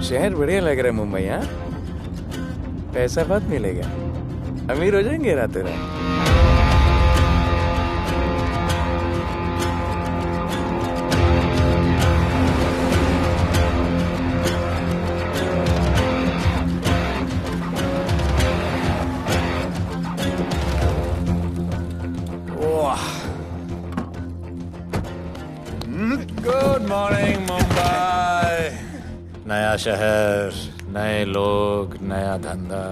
शहर बढ़िया लग रहा है मुंबई। हाँ, पैसा बहुत मिलेगा, अमीर हो जाएंगे रातों रात। Good morning Mumbai. नया शहर, नए लोग, नया धंधा।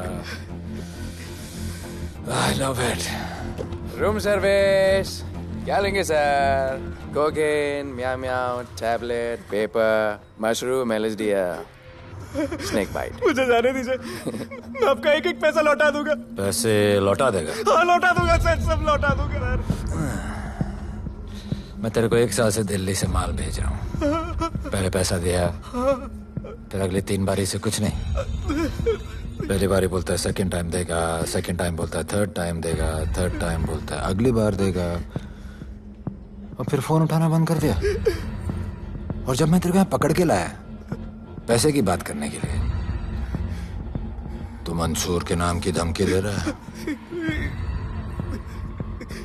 I love it. Room service क्या लेंगे sir? Cocaine, meow meow, tablet, paper, mushroom, LSD, snake bite. मुझे जाने दीजिए, मैं आपका एक एक पैसा लौटा दूंगा। पैसे लौटा देगा? हाँ लौटा दूंगा सर, सब लौटा दूंगा सर। मैं तेरे को 1 साल से दिल्ली से माल भेज रहा हूँ। पहले पैसा दिया, फिर अगली 3 बारी से कुछ नहीं। पहली बारी बोलता है सेकंड टाइम देगा, सेकंड टाइम बोलता है थर्ड टाइम देगा, थर्ड टाइम बोलता है अगली बार देगा, और फिर फोन उठाना बंद कर दिया। और जब मैं तेरे को यहाँ पकड़ के लाया पैसे की बात करने के लिए, तो मंसूर के नाम की धमकी दे रहा है।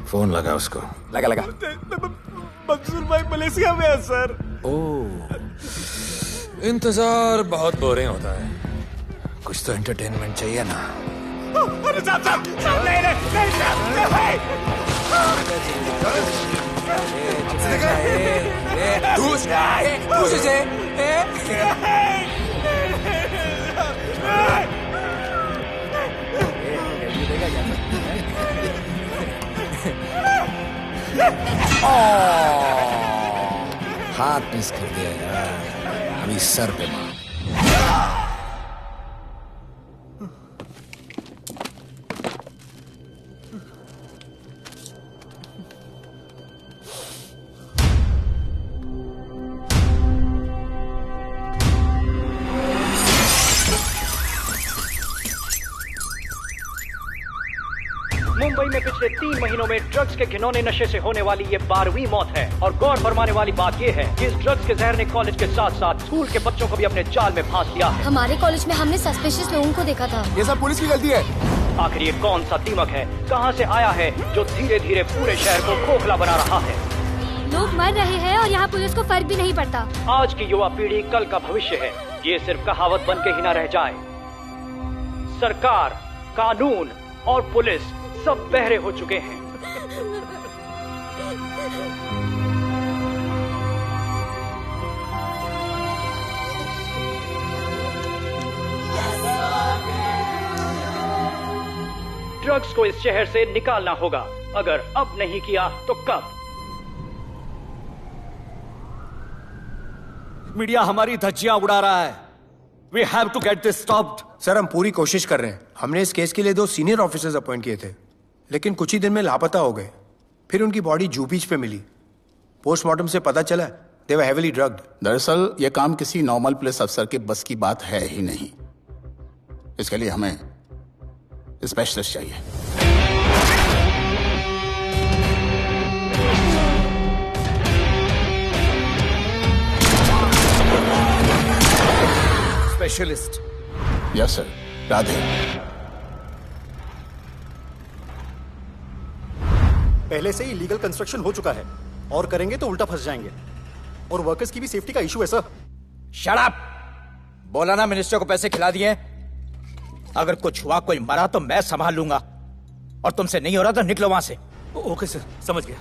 फोन लगा उसको। लगा लगा। मंसूर भाई मलेशिया में है सर। ओह, इंतजार बहुत बोरिंग होता है, कुछ तो एंटरटेनमेंट चाहिए ना। अरे साहब साहब साहब नहीं नहीं हाथ मिस कर दिया यार, अभी सर पे मार। मुंबई में पिछले 3 महीनों में ड्रग्स के घिनौने नशे से होने वाली ये 12वीं मौत है। और गौर फरमाने वाली बात ये है कि इस ड्रग्स के जहर ने कॉलेज के साथ साथ स्कूल के बच्चों को भी अपने जाल में फांस लिया है। हमारे कॉलेज में हमने सस्पिशियस लोगों को देखा था। ये सब पुलिस की गलती है। आखिर ये कौन सा दीमक है, कहां से आया है, जो धीरे धीरे पूरे शहर को खोखला बना रहा है? लोग मर रहे हैं और यहाँ पुलिस को फर्क भी नहीं पड़ता। आज की युवा पीढ़ी कल का भविष्य है, ये सिर्फ कहावत बन के ही ना रह जाए। सरकार, कानून और पुलिस सब बहरे हो चुके हैं। ड्रग्स को इस शहर से निकालना होगा, अगर अब नहीं किया तो कब? मीडिया हमारी धज्जियां उड़ा रहा है। We have to get this stopped. Sir हम पूरी कोशिश कर रहे हैं। हमने इस केस के लिए 2 सीनियर ऑफिसर्स अपॉइंट किए थे, लेकिन कुछ ही दिन में लापता हो गए। फिर उनकी बॉडी जू बीच पे मिली। पोस्टमार्टम से पता चला दे वर हेवीली ड्रग्ड। दरअसल यह काम किसी नॉर्मल पुलिस अफसर के बस की बात है ही नहीं। इसके लिए हमें स्पेशलिस्ट चाहिए। स्पेशलिस्ट? Yes sir. राधे। पहले से ही लीगल कंस्ट्रक्शन हो चुका है, और करेंगे तो उल्टा फंस जाएंगे। और वर्कर्स की भी सेफ्टी का इशू है सर। Shut up! बोला ना मिनिस्टर को पैसे खिला दिए। अगर कुछ हुआ, कोई मरा तो मैं संभाल लूंगा, और तुमसे नहीं हो रहा तो निकलो वहां से। ओके सर, समझ गया।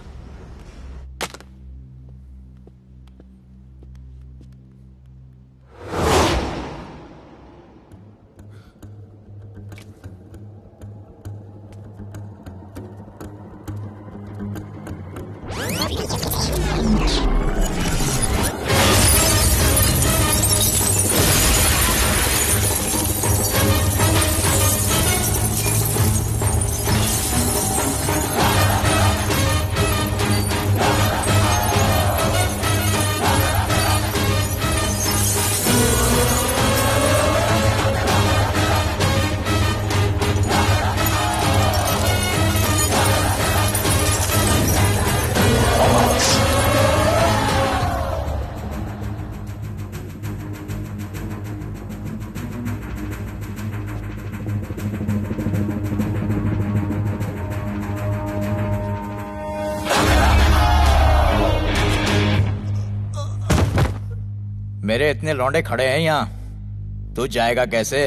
मेरे इतने लौंडे खड़े हैं यहाँ, तू जाएगा कैसे?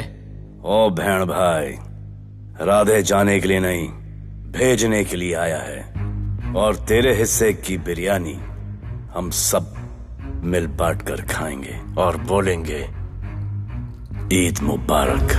ओ बहन भाई, राधे जाने के लिए नहीं, भेजने के लिए आया है। और तेरे हिस्से की बिरयानी हम सब मिल बांट कर खाएंगे और बोलेंगे ईद मुबारक।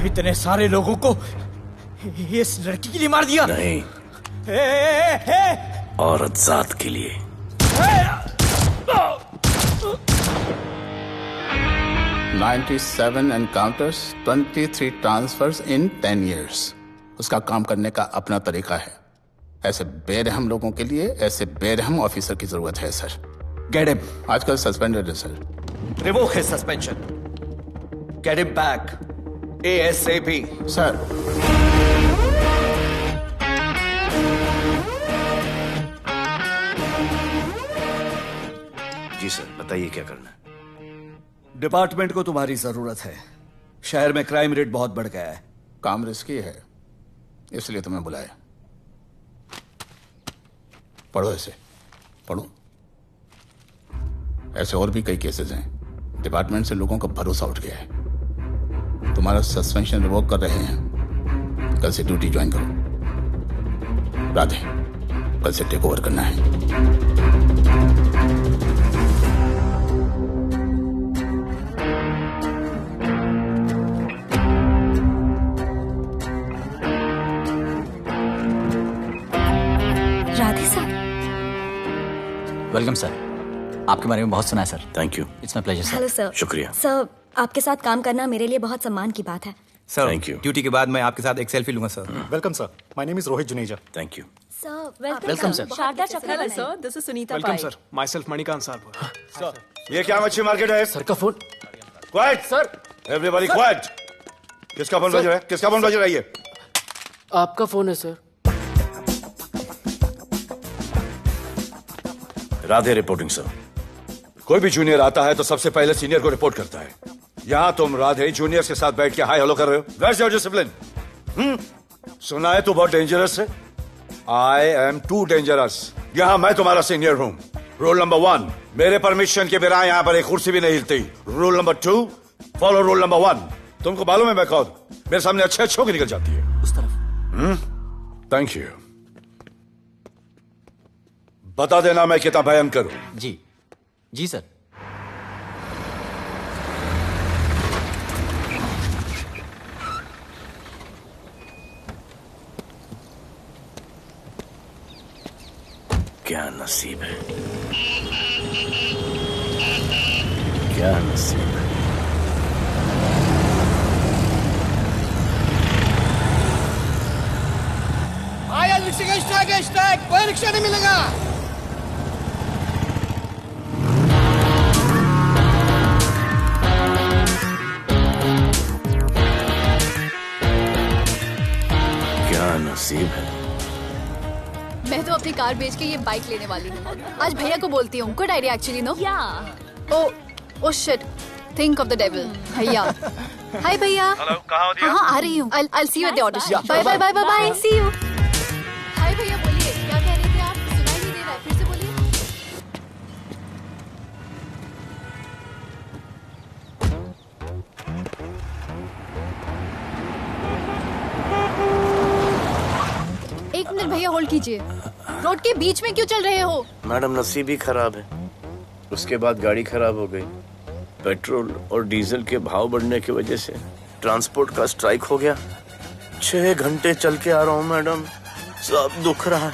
इतने सारे लोगों को इस लड़की के लिए मार दिया? नहीं, औरत जात के लिए। $97 encounters, 23 transfers in 10 years. उसका काम करने का अपना तरीका है। ऐसे बेरहम लोगों के लिए ऐसे बेरहम ऑफिसर की जरूरत है सर। Get him. आजकल सस्पेंडेड है sir. Revoke his suspension. Get him back. ASAP. Sir, जी सर, बताइए क्या करना है। डिपार्टमेंट को तुम्हारी जरूरत है। शहर में क्राइम रेट बहुत बढ़ गया है। काम रिस्की है, इसलिए तुम्हें बुलाया। पढ़ो इसे, पढ़ो। ऐसे और भी कई केसेस हैं। डिपार्टमेंट से लोगों का भरोसा उठ गया है। तुम्हारा सस्पेंशन रिवोक कर रहे हैं। कल से ड्यूटी ज्वाइन करो। राधे, कल से टेक ओवर करना है। राधे सर। Welcome sir. आपके बारे में बहुत सुना है sir. Thank you. It's my pleasure sir. Hello sir. शुक्रिया। सर, आपके साथ काम करना मेरे लिए बहुत सम्मान की बात है। Sir, Thank you. ड्यूटी के बाद मैं आपके साथ एक सेल्फी लूंगा sir. Welcome sir. My name is Rohit Juneja. Thank you. Sir, welcome sir. Sharda Chakraborty sir. This is Sunita welcome sir. Myself Manikant साहब। सर, ये क्या मच्छी मार्केट है? सर का phone. Quiet sir, everybody quiet. किसका फोन बज रहा है? किसका फोन बज रहा है? ये आपका फोन है सर। Radhe reporting sir. कोई भी जूनियर आता है तो सबसे पहले सीनियर को रिपोर्ट करता है। यहाँ तुम राधे जूनियर्स के साथ बैठ के हाय हेलो कर रहे हो। Where's your discipline? सुना है तू बहुत डेंजरस है। I am too dangerous. यहाँ मैं तुम्हारा सीनियर हूँ। रूल नंबर 1, मेरे परमिशन के बिना यहाँ पर एक कुर्सी भी नहीं हिलती। Rule number 2, follow rule number 1। तुमको मालूम है मैं कौन? मेरे सामने अच्छे अच्छों की निकल जाती है। उस तरफ। Thank you. बता देना मैं कितना भयंकर हूं। जी जी सर। क्या नसीब है, क्या नसीब है। आया रिक्शा का स्ट्राइक है, स्ट्राइक। कोई रिक्शा नहीं मिलेगा। क्या नसीब है, अपनी कार बेच के ये बाइक लेने वाली हूँ। आज भैया को बोलती हूँ। Good idea actually, no? Oh shit, think of the devil. भैया, हाय भैया। हेलो, कहाँ हो दिया? हाँ, आ रही हूँ। I'll see you at the audition. Bye bye bye bye bye. See you. हाय भैया, बोलिए क्या कह रहे थे आप? सुनाई नहीं दे रहा है, फिर से बोलिए। एक मिनट भैया, होल्ड कीजिए। रोड के बीच में क्यों चल रहे हो? मैडम, नसीब ही खराब है। उसके बाद गाड़ी खराब हो गई। पेट्रोल और डीजल के भाव बढ़ने की वजह से ट्रांसपोर्ट का स्ट्राइक हो गया। 6 घंटे चल के आ रहा हूँ मैडम, सब दुख रहा है,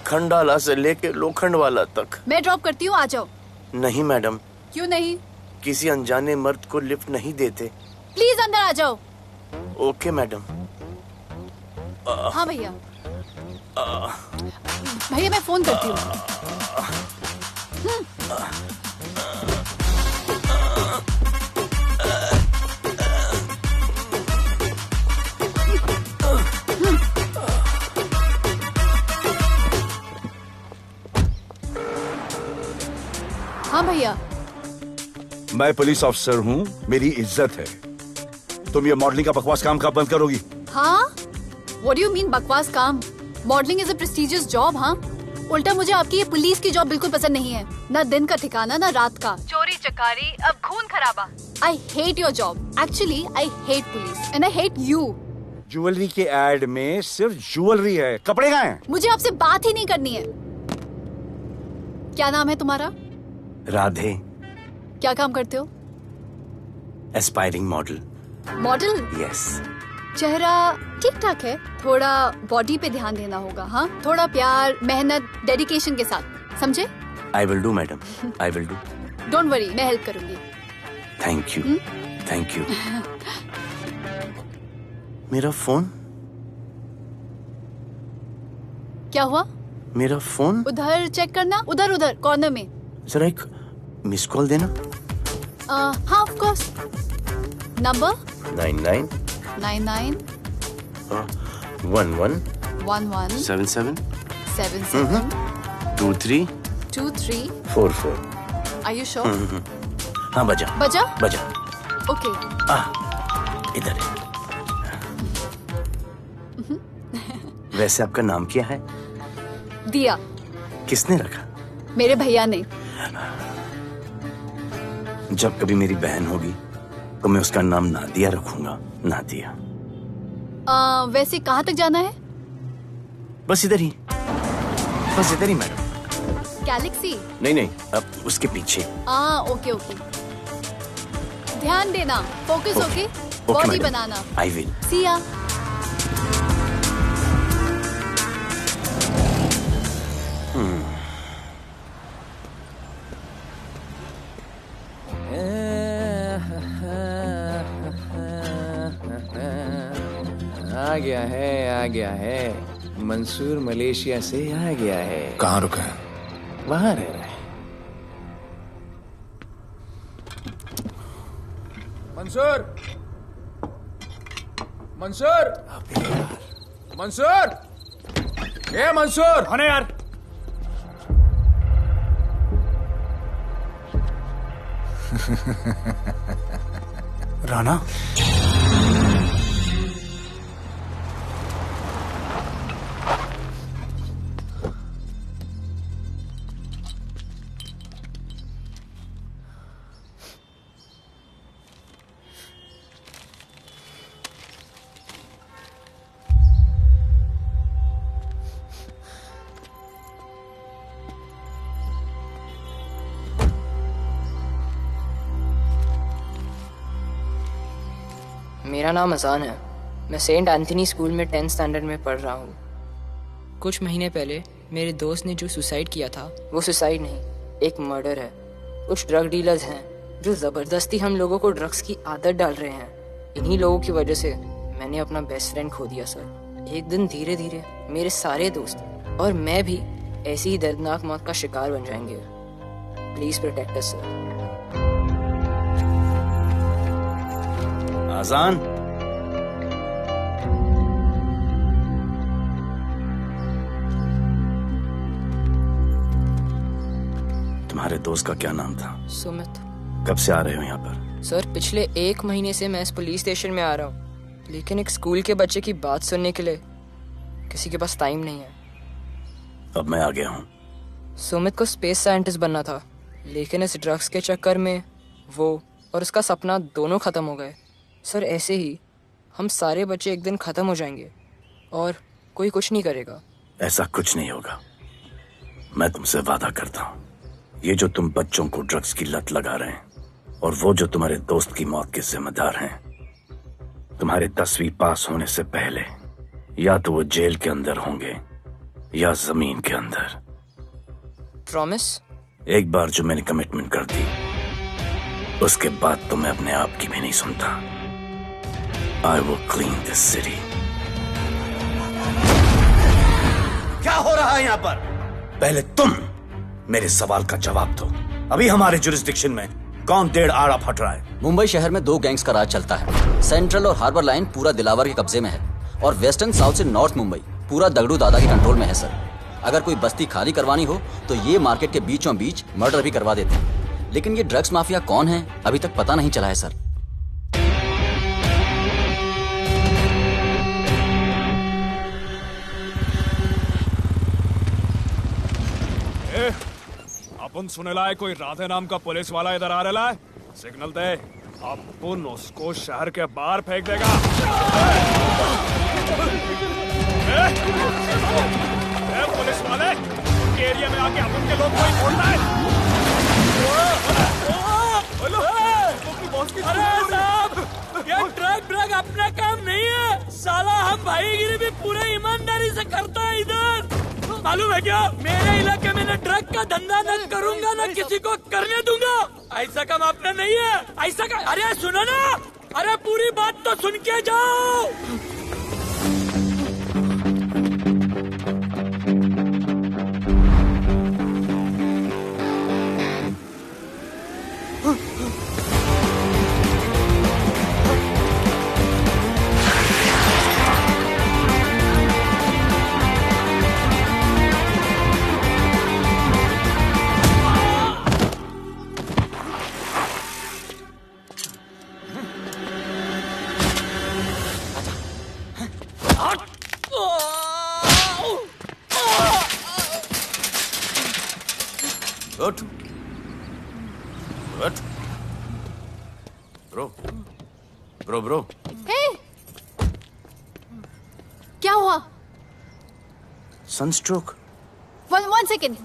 खंडाला से लेके लोखंडवाला तक। मैं ड्रॉप करती हूँ, आ जाओ। नहीं मैडम। क्यों नहीं? किसी अनजाने मर्द को लिफ्ट नहीं देते। प्लीज अंदर आ जाओ। Okay madam. हाँ भैया। भैया मैं फोन करती हूँ। हाँ भैया। मैं पुलिस ऑफिसर हूँ, मेरी इज्जत है। तुम ये मॉडलिंग का बकवास काम कब बंद करोगी? हाँ? What do you mean बकवास काम? Modelling is a prestigious job. हाँ, उल्टा मुझे आपकी ये पुलिस की जॉब बिल्कुल पसंद नहीं है। ना दिन का ठिकाना, ना रात का। चोरी चकारी, अब खून खराबा। I hate your job. Actually, I hate police and I hate you. Jewellery के एड में सिर्फ ज्वेलरी है, कपड़े कहाँ हैं? मुझे आपसे बात ही नहीं करनी है। क्या नाम है तुम्हारा? राधे। क्या काम करते हो? Aspiring model. मॉडल? यस। चेहरा ठीक ठाक है, थोड़ा बॉडी पे ध्यान देना होगा। हाँ, थोड़ा प्यार, मेहनत, डेडिकेशन के साथ, समझे? I will do madam, I will do. Don't worry, मैं हेल्प करूंगी। Thank you, thank you. मेरा फोन? क्या हुआ? मेरा फोन? उधर चेक करना, उधर उधर कॉर्नर में। जरा एक मिस कॉल देना। हाँ of course. Number 99 99 11 11 77 77 23 23 44। Are you sure? हाँ बजा बजा? बजा। ओके। इधर है। वैसे आपका नाम क्या है? दिया। किसने रखा? मेरे भैया ने। जब कभी मेरी बहन होगी तो मैं उसका नाम नादिया रखूंगा। नादिया। वैसे कहाँ तक जाना है? बस इधर ही, बस इधर ही मैडम। गैलेक्सी? नहीं नहीं, अब उसके पीछे। Okay okay. ध्यान देना, फोकस ओके। बॉडी बनाना। I will. See ya. आ गया है। मंसूर मलेशिया से आ गया है। कहाँ रुका है? वहां रह रहा है। मंसूर, मंसूर, मंसूर, ये मंसूर। हाँ यार। राणा, मेरा नाम अजान है। मैं सेंट एंथनी स्कूल में 10th स्टैंडर्ड में पढ़ रहा हूँ। कुछ महीने पहले मेरे दोस्त ने जो सुसाइड किया था, वो सुसाइड नहीं, एक मर्डर है। कुछ ड्रग डीलर्स हैं जो ज़बरदस्ती हम लोगों को ड्रग्स की आदत डाल रहे हैं। इन्हीं लोगों की वजह से मैंने अपना बेस्ट फ्रेंड खो दिया सर। एक दिन धीरे धीरे मेरे सारे दोस्त और मैं भी ऐसी ही दर्दनाक मौत का शिकार बन जाएंगे। Please protect us sir. आजान, तुम्हारे दोस्त का क्या नाम था? सुमित। कब से आ रहे हो यहाँ पर? सर पिछले 1 महीने से मैं इस पुलिस स्टेशन में आ रहा हूँ, लेकिन एक स्कूल के बच्चे की बात सुनने के लिए किसी के पास टाइम नहीं है। अब मैं आ गया हूँ। सुमित को स्पेस साइंटिस्ट बनना था, लेकिन इस ड्रग्स के चक्कर में वो और उसका सपना दोनों खत्म हो गए। सर ऐसे ही हम सारे बच्चे एक दिन खत्म हो जाएंगे और कोई कुछ नहीं करेगा। ऐसा कुछ नहीं होगा, मैं तुमसे वादा करता हूँ। ये जो तुम बच्चों को ड्रग्स की लत लगा रहे हैं और वो जो तुम्हारे दोस्त की मौत के जिम्मेदार हैं, तुम्हारे 10वीं पास होने से पहले या तो वो जेल के अंदर होंगे या जमीन के अंदर। प्रॉमिस? एक बार जो मैंने कमिटमेंट कर दी, उसके बाद तो मैं अपने आप की भी नहीं सुनता। I will clean this city. क्या हो रहा है यहाँ पर? पहले तुम मेरे सवाल का जवाब दो। अभी हमारे जुरिस्डिक्शन में कौन डेढ़ आड़ा फट रहा है? मुंबई शहर में 2 गैंग्स का राज चलता है। सेंट्रल और हार्बर लाइन पूरा दिलावर के कब्जे में है और वेस्टर्न साउथ से नॉर्थ मुंबई पूरा दगड़ू दादा के कंट्रोल में है सर। अगर कोई बस्ती खाली करवानी हो तो ये मार्केट के बीचों बीच मर्डर भी करवा देते हैं। लेकिन ये ड्रग्स माफिया कौन है अभी तक पता नहीं चला है सर। अपन सुनेला है कोई राधे नाम का पुलिस वाला इधर आ रहा है। सिग्नल दे, अपन उसको शहर के बाहर फेंक देगा। पुलिस वाले एरिया में आके अपन के लोग कोई बोलना है। अरे साहब, ये ड्रग अपना काम नहीं है। साला हम भाईगिरी भी पूरे ईमानदारी से करता है इधर। मालूम है क्या, मेरे इलाके में न ड्रग का धंधा न करूंगा न किसी को करने दूंगा। ऐसा काम अपना नहीं है। ऐसा का, अरे सुनो ना, अरे पूरी बात तो सुन के जाओ। Good. Good. Bro. Hey! क्या हुआ? Sunstroke. One second.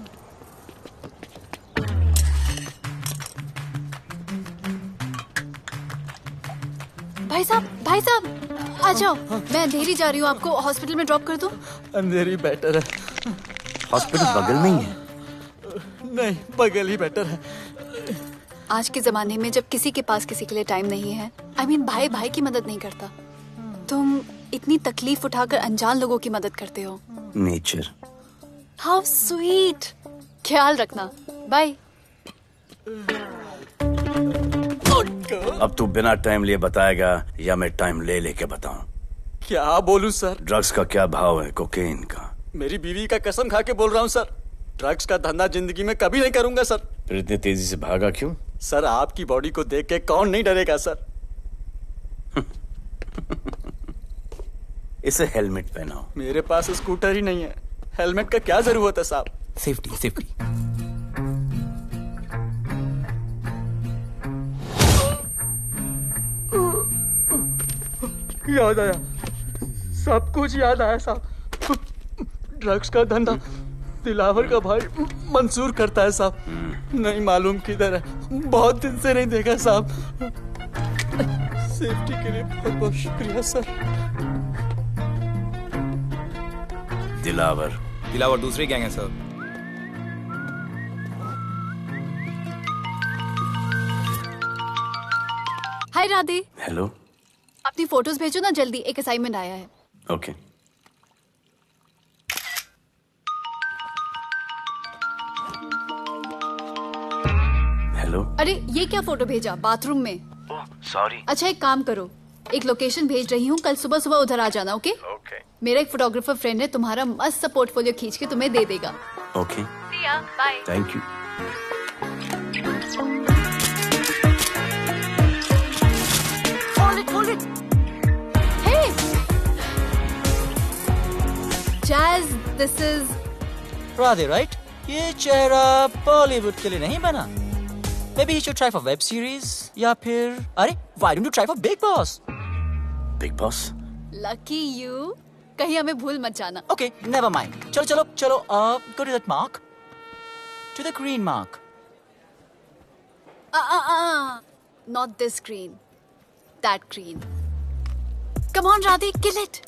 भाई साहब, आ जाओ। मैं अंधेरी जा रही हूँ, आपको हॉस्पिटल में ड्रॉप कर दूँ? अंधेरी बेटर है। हॉस्पिटल बगल में ही है? नहीं, बगल ही बेटर है। आज के जमाने में जब किसी के पास किसी के लिए टाइम नहीं है, भाई की मदद नहीं करता, तुम इतनी तकलीफ उठाकर अनजान लोगों की मदद करते हो। नेचर। How sweet. ख्याल रखना। बाय। अब तू बिना टाइम लिए बताएगा या मैं टाइम ले लेके बताऊं? क्या बोलूं सर? ड्रग्स का क्या भाव है कोकेन का? मेरी बीवी का कसम खा के बोल रहा हूं सर, ड्रग्स का धंधा जिंदगी में कभी नहीं करूंगा सर। फिर इतनी तेजी से भागा क्यों? सर आपकी बॉडी को देख के कौन नहीं डरेगा सर। इसे हेलमेट पहनाओ। मेरे पास स्कूटर ही नहीं है, हेलमेट का क्या जरूरत है साहब? सेफ्टी। याद आया, सब कुछ याद आया साहब। ड्रग्स का धंधा दिलावर का भाई मंसूर करता है साहब। नहीं मालूम किधर है, बहुत दिन से नहीं देखा साहब। सेफ्टी के लिए बहुत बहुत शुक्रिया सर। दिलावर दूसरी गैंग है सर। हाय राधे। हेलो। अपनी फोटोज भेजो ना जल्दी, एक असाइनमेंट आया है। ओके। हेलो। अरे ये क्या फोटो भेजा बाथरूम में? सॉरी। अच्छा एक काम करो, एक लोकेशन भेज रही हूँ, कल सुबह सुबह उधर आ जाना। ओके? मेरा एक फोटोग्राफर फ्रेंड है, तुम्हारा मस्त सा पोर्टफोलियो खींच के तुम्हें दे देगा। Okay. Bye. Thank you. This is Radhe, right? ये चेहरा बॉलीवुड के लिए नहीं बना। Maybe you should try for web series या फिर अरे why don't you try for Big Boss? Big Boss? Lucky you, कहीं हमें भूल मत जाना। Okay, never mind. चलो चलो चलो, go to that mark, to the green mark. Not this green, that green. Come on, Radhe, kill it.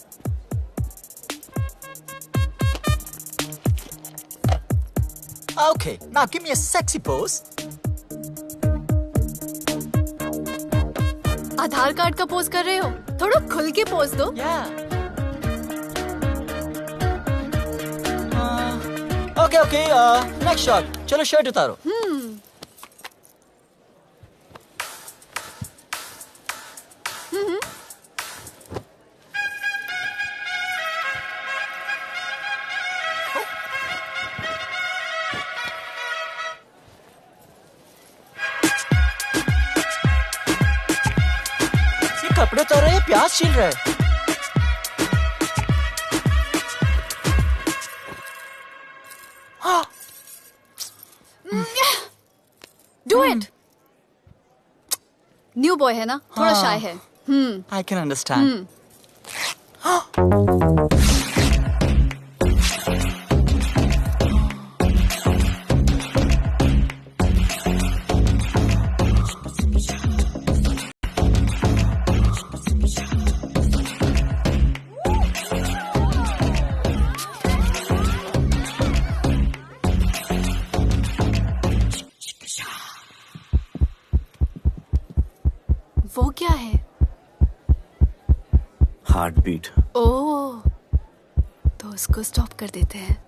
Okay, now give me a sexy pose. Aadhaar card का pose कर रहे हो? थोड़ा खुल के पोज दो। Okay, next shot. चलो shirt उतारो। कपड़े उतार रहे हैं, प्याज छील रहे हैं। Do it. न्यू बॉय है ना, थोड़ा शाय है। I can understand. वो क्या है? Heart beat. ओह, तो उसको स्टॉप कर देते हैं।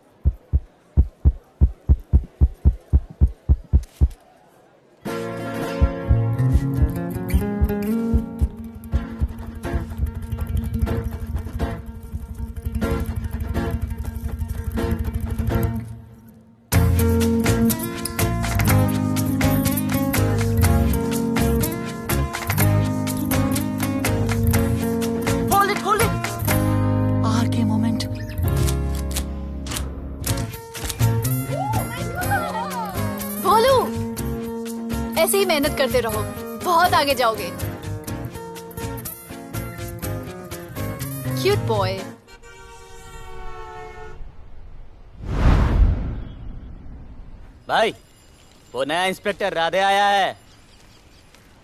ऐसे ही मेहनत करते रहो, बहुत आगे जाओगे। Cute boy. भाई, वो नया इंस्पेक्टर राधे आया है।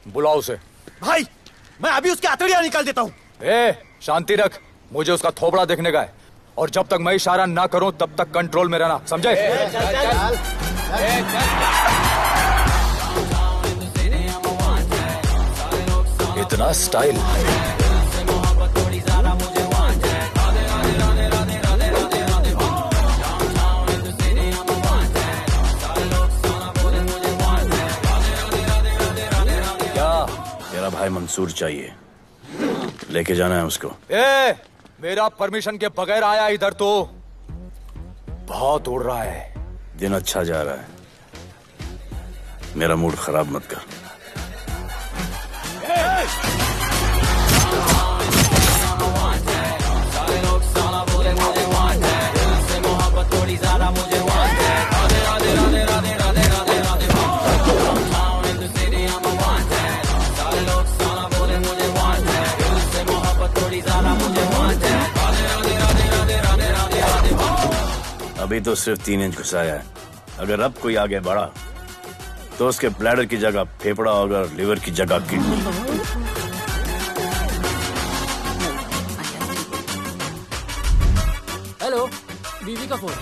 बुलाओ उसे। भाई, मैं अभी उसकी हथेलियां निकाल देता हूँ। शांति रख, मुझे उसका थोबड़ा देखने का है, और जब तक मैं इशारा ना करूं तब तक कंट्रोल में रहना, समझे? इतना स्टाइल। क्या? मेरा भाई मंसूर चाहिए, लेके जाना है उसको। मेरा परमिशन के बगैर आया इधर तो। बहुत उड़ रहा है। दिन अच्छा जा रहा है, मेरा मूड खराब मत कर। अभी तो सिर्फ 3 इंच घुसाया है, अगर अब कोई आगे बढ़ा तो उसके ब्लैडर की जगह फेफड़ा होगा और लिवर की जगह किडनी। हेलो, बीवी का फोन।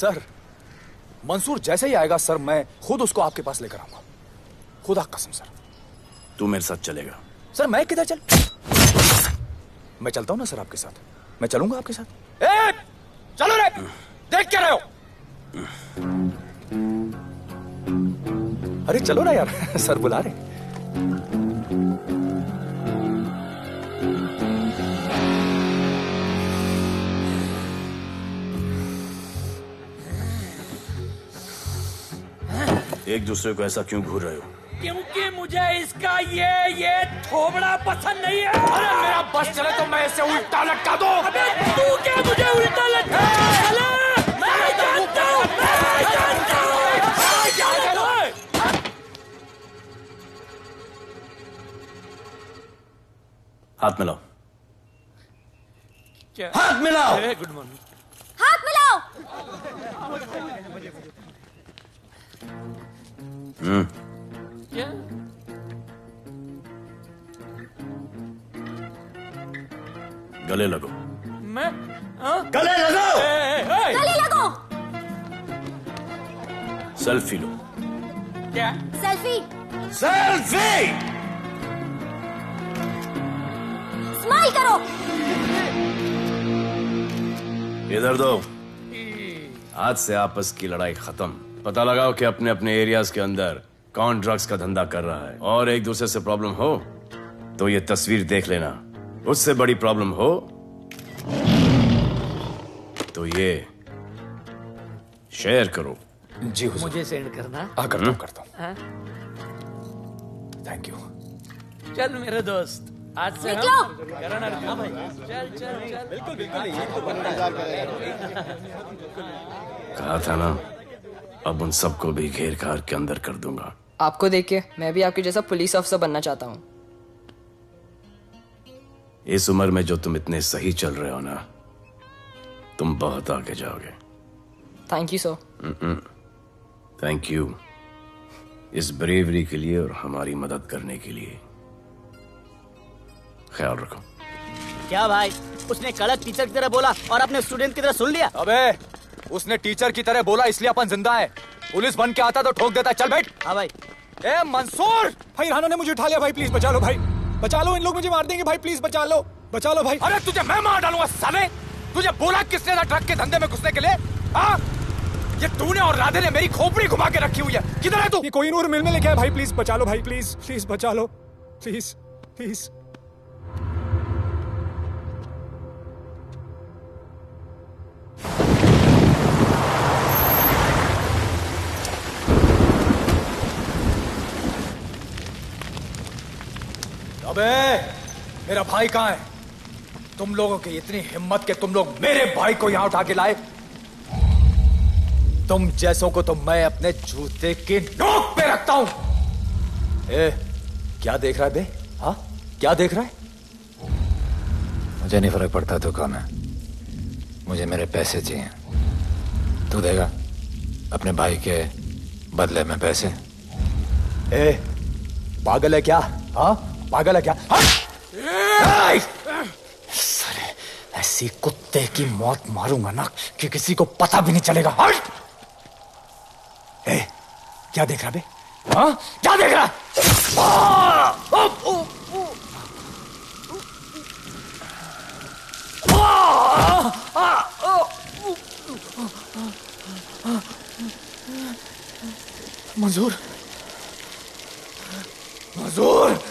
सर, मंसूर जैसे ही आएगा सर, मैं खुद उसको आपके पास लेकर आऊंगा, खुदा कसम सर। तू मेरे साथ चलेगा? सर मैं किधर मैं चलता हूं ना सर आपके साथ, मैं चलूंगा आपके साथ। चलो रे, देख क्या रहे हो? अरे चलो ना यार, सर बुला रहे। एक दूसरे को ऐसा क्यों घूर रहे हो? क्योंकि मुझे इसका ये थोबड़ा पसंद नहीं है। अरे मेरा बस चले तो मैं इसे उल्टा लटका दूं। अबे तू क्या मुझे उल्टा लटका? मैं जानता हूं। हाथ मिलाओ। क्या? हाथ मिलाओ। Good morning. हाथ मिलाओ। क्या? गले लगो। मैं गले लगाओ। गले लगो। सेल्फी लो। क्या? सेल्फी। सेल्फी। स्माइल करो। इधर दो। आज से आपस की लड़ाई खत्म। पता लगाओ कि अपने अपने एरियाज के अंदर कौन ड्रग्स का धंधा कर रहा है, और एक दूसरे से प्रॉब्लम हो तो ये तस्वीर देख लेना। उससे बड़ी प्रॉब्लम हो तो ये शेयर करो। जी हुजूर। मुझे सेंड करना। करता हूँ। हाँ? Thank you. चल मेरे दोस्त, आज से निकलो। करण अर्जुन भाई, चल चल चल। बिल्कुल बिल्कुल। कहा था ना, अब उन सबको भी घेर घार के अंदर कर दूंगा। आपको देख के मैं भी आपके जैसा पुलिस ऑफिसर बनना चाहता हूँ। इस उम्र में जो तुम इतने सही चल रहे हो ना, तुम बहुत आगे जाओगे। Thank you sir. Thank you इस ब्रेवरी के लिए और हमारी मदद करने के लिए। ख्याल रखो। क्या भाई, उसने कड़क टीचर की तरह बोला और अपने स्टूडेंट की तरह सुन लिया? अबे उसने टीचर की तरह बोला इसलिए अपन जिंदा है। पुलिस बन के आता तो ठोक देता। चल बैठ। हाँ भाई। ए मंसूर, भाई राना ने मुझे उठा लिया भाई, प्लीज बचा लो भाई, बचा लो, इन लोग मुझे मार देंगे भाई, प्लीज बचा लो भाई। अरे तुझे मैं मार डालूंगा साले। तुझे बोला किसने था ट्रक के धंधे में घुसने के लिए? हाँ, ये तूने और राधे ने मेरी खोपड़ी घुमा के रखी हुई है। किधर है तू? ये कोई नूर मिल में लेके आया भाई, प्लीज बचा लो भाई, प्लीज प्लीज बचा लो, प्लीज प्लीज। अबे मेरा भाई कहाँ है? तुम लोगों की इतनी हिम्मत के तुम लोग मेरे भाई को यहाँ उठा के लाए। तुम जैसों को तो मैं अपने जूते की नोक पे रखता हूं। ए, क्या देख रहा है बे? हाँ, क्या देख रहा है? मुझे नहीं फर्क पड़ता तू कौन है, मुझे मेरे पैसे चाहिए। तू देगा अपने भाई के बदले में पैसे? ए, पागल है क्या? हाँ, पागल है क्या? साले ऐसी कुत्ते की मौत मारूंगा ना कि किसी को पता भी नहीं चलेगा। ए, क्या देख रहा बे? हाँ, क्या देख रहा? मंजूर, मंजूर।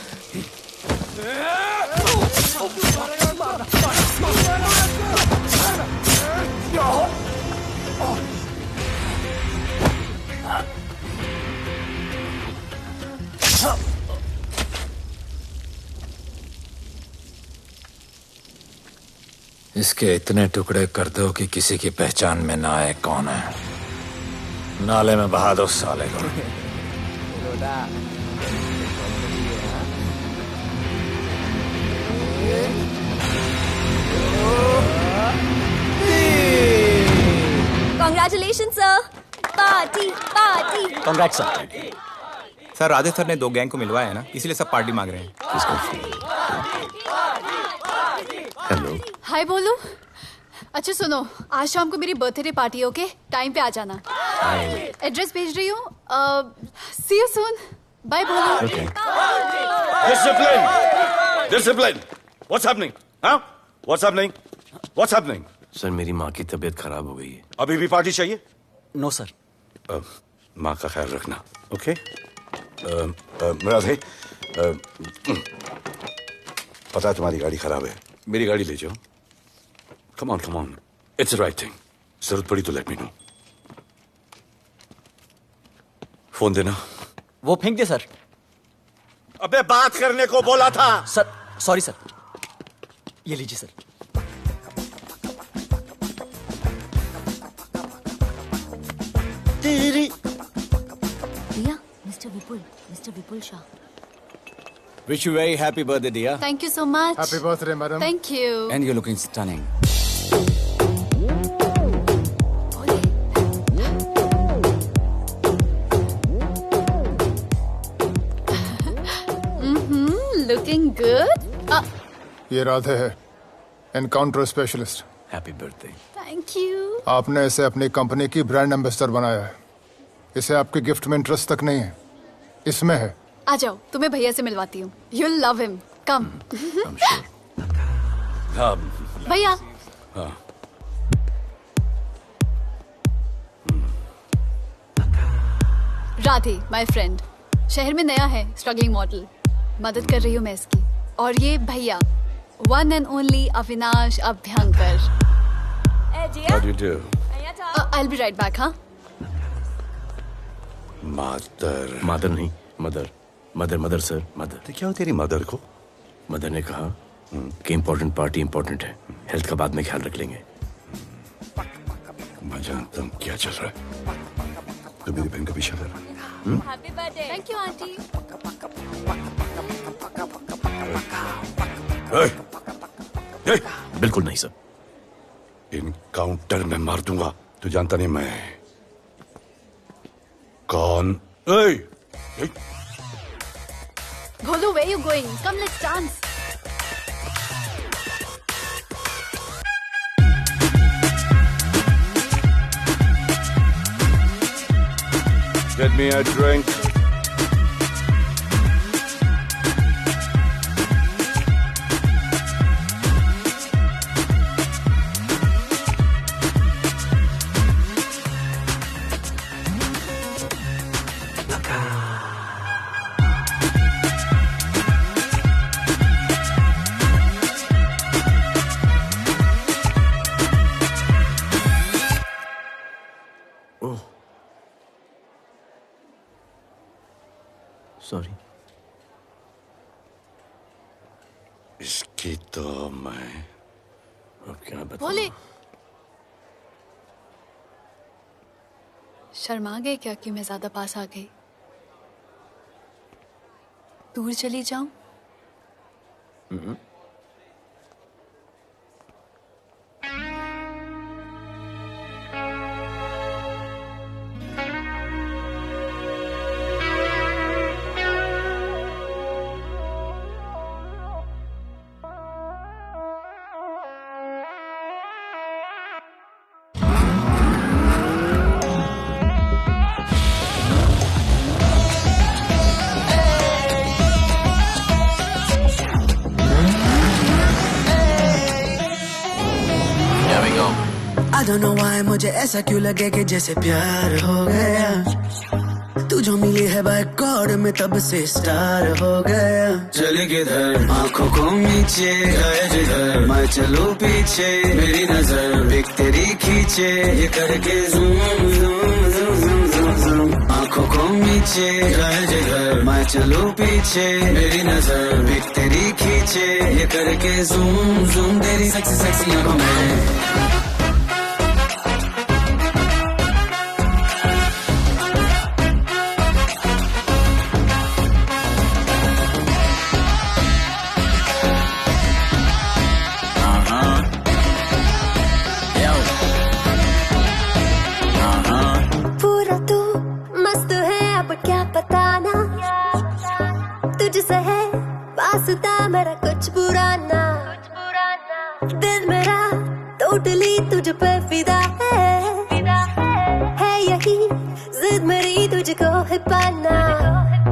इसके इतने टुकड़े कर दो कि किसी की पहचान में ना आए कौन है। नाले में बहा दो साले को। Congratulations, sir. Party party. Congrats, sir. Sir Radhe sir ने 2 गैंग को मिलवाया है ना, इसलिए सब पार्टी मांग रहे हैं। हेलो। हाय बोलू। अच्छा सुनो, आज शाम को मेरी बर्थडे पार्टी है, ओके? टाइम पे आ जाना। एड्रेस भेज रही हूँ। सी यू सून। बाय बोलू। Discipline, discipline. What's happening? हाँ? What's happening? What's happening? Sir मेरी माँ की तबीयत खराब हो गई है। अभी भी पार्टी चाहिए? No sir. माँ का ख्याल रखना, ओके? राधे, पता है तुम्हारी गाड़ी खराब है, मेरी गाड़ी ले जाओ। Come on, come on, it's the right thing. जरूरत पड़ी तो लेट मी नो। फोन देना। वो फेंक दे सर। अबे बात करने को बोला था। सर सॉरी सर, ये लीजिए सर। दिया, mister Vipul Shah. Wish you very happy birthday, dear. Thank you so much. Happy birthday, madam. Thank you. And you're looking stunning. Looking good. ये राधे है, encounter specialist. Happy birthday. Thank you. आपने इसे अपनी company की brand ambassador बनाया है। इसे आपके गिफ्ट में इंटरेस्ट तक नहीं है, इसमें है। आ जाओ, तुम्हें भैया से मिलवाती हूँ। You'll love him. Come. हाँ भैया। हाँ राधे, my friend. शहर में नया है, स्ट्रगलिंग मॉडल। मदद कर रही हूँ मैं इसकी। और ये भैया, one and only Avinash Abhyankar. How do you do? I'll be right back, हाँ? मदर नहीं, मदर सर, मदर। तो क्या हो तेरी मदर को? मदर ने कहा कि इम्पोर्टेंट पार्टी इम्पोर्टेंट है, हेल्थ का बाद में ख्याल रख लेंगे। मैं जानता हूँ क्या चल रहा है। तो मेरी बहन का पीछा कर रहा है। Happy birthday. Thank you, auntie. बिल्कुल नहीं सर। इनकाउंटर में मार दूंगा। तू जानता नहीं मैं कौन? Bholu, where you going? Come, let's dance. Get me a drink. Sorry. इसकी तो मैं अब क्या बताऊं? भोले, शर्मा गए क्या कि मैं ज्यादा पास आ गई? दूर चली जाऊं? I don't know why मुझे ऐसा क्यों लगे कि जैसे प्यार हो गया। तू जो मिली है बाय गॉड में तब से स्टार हो गया। चले किधर आंखों को नीचे आए जिधर, मैं चलूं पीछे मेरी नजर एक तेरी खींचे, ये करके zoom zoom zoom zoom zoom zoom. आंखों को नीचे आए जिधर, मैं चलूं पीछे मेरी नजर एक तेरी खींचे, ये करके ज़ूम ज़ूम तेरी सेक्सी सेक्सी आंखों में। मेरा कुछ पुराना दिल मेरा टोटली तुझ पे फिदा है यही जिद मेरी तुझको है पाना।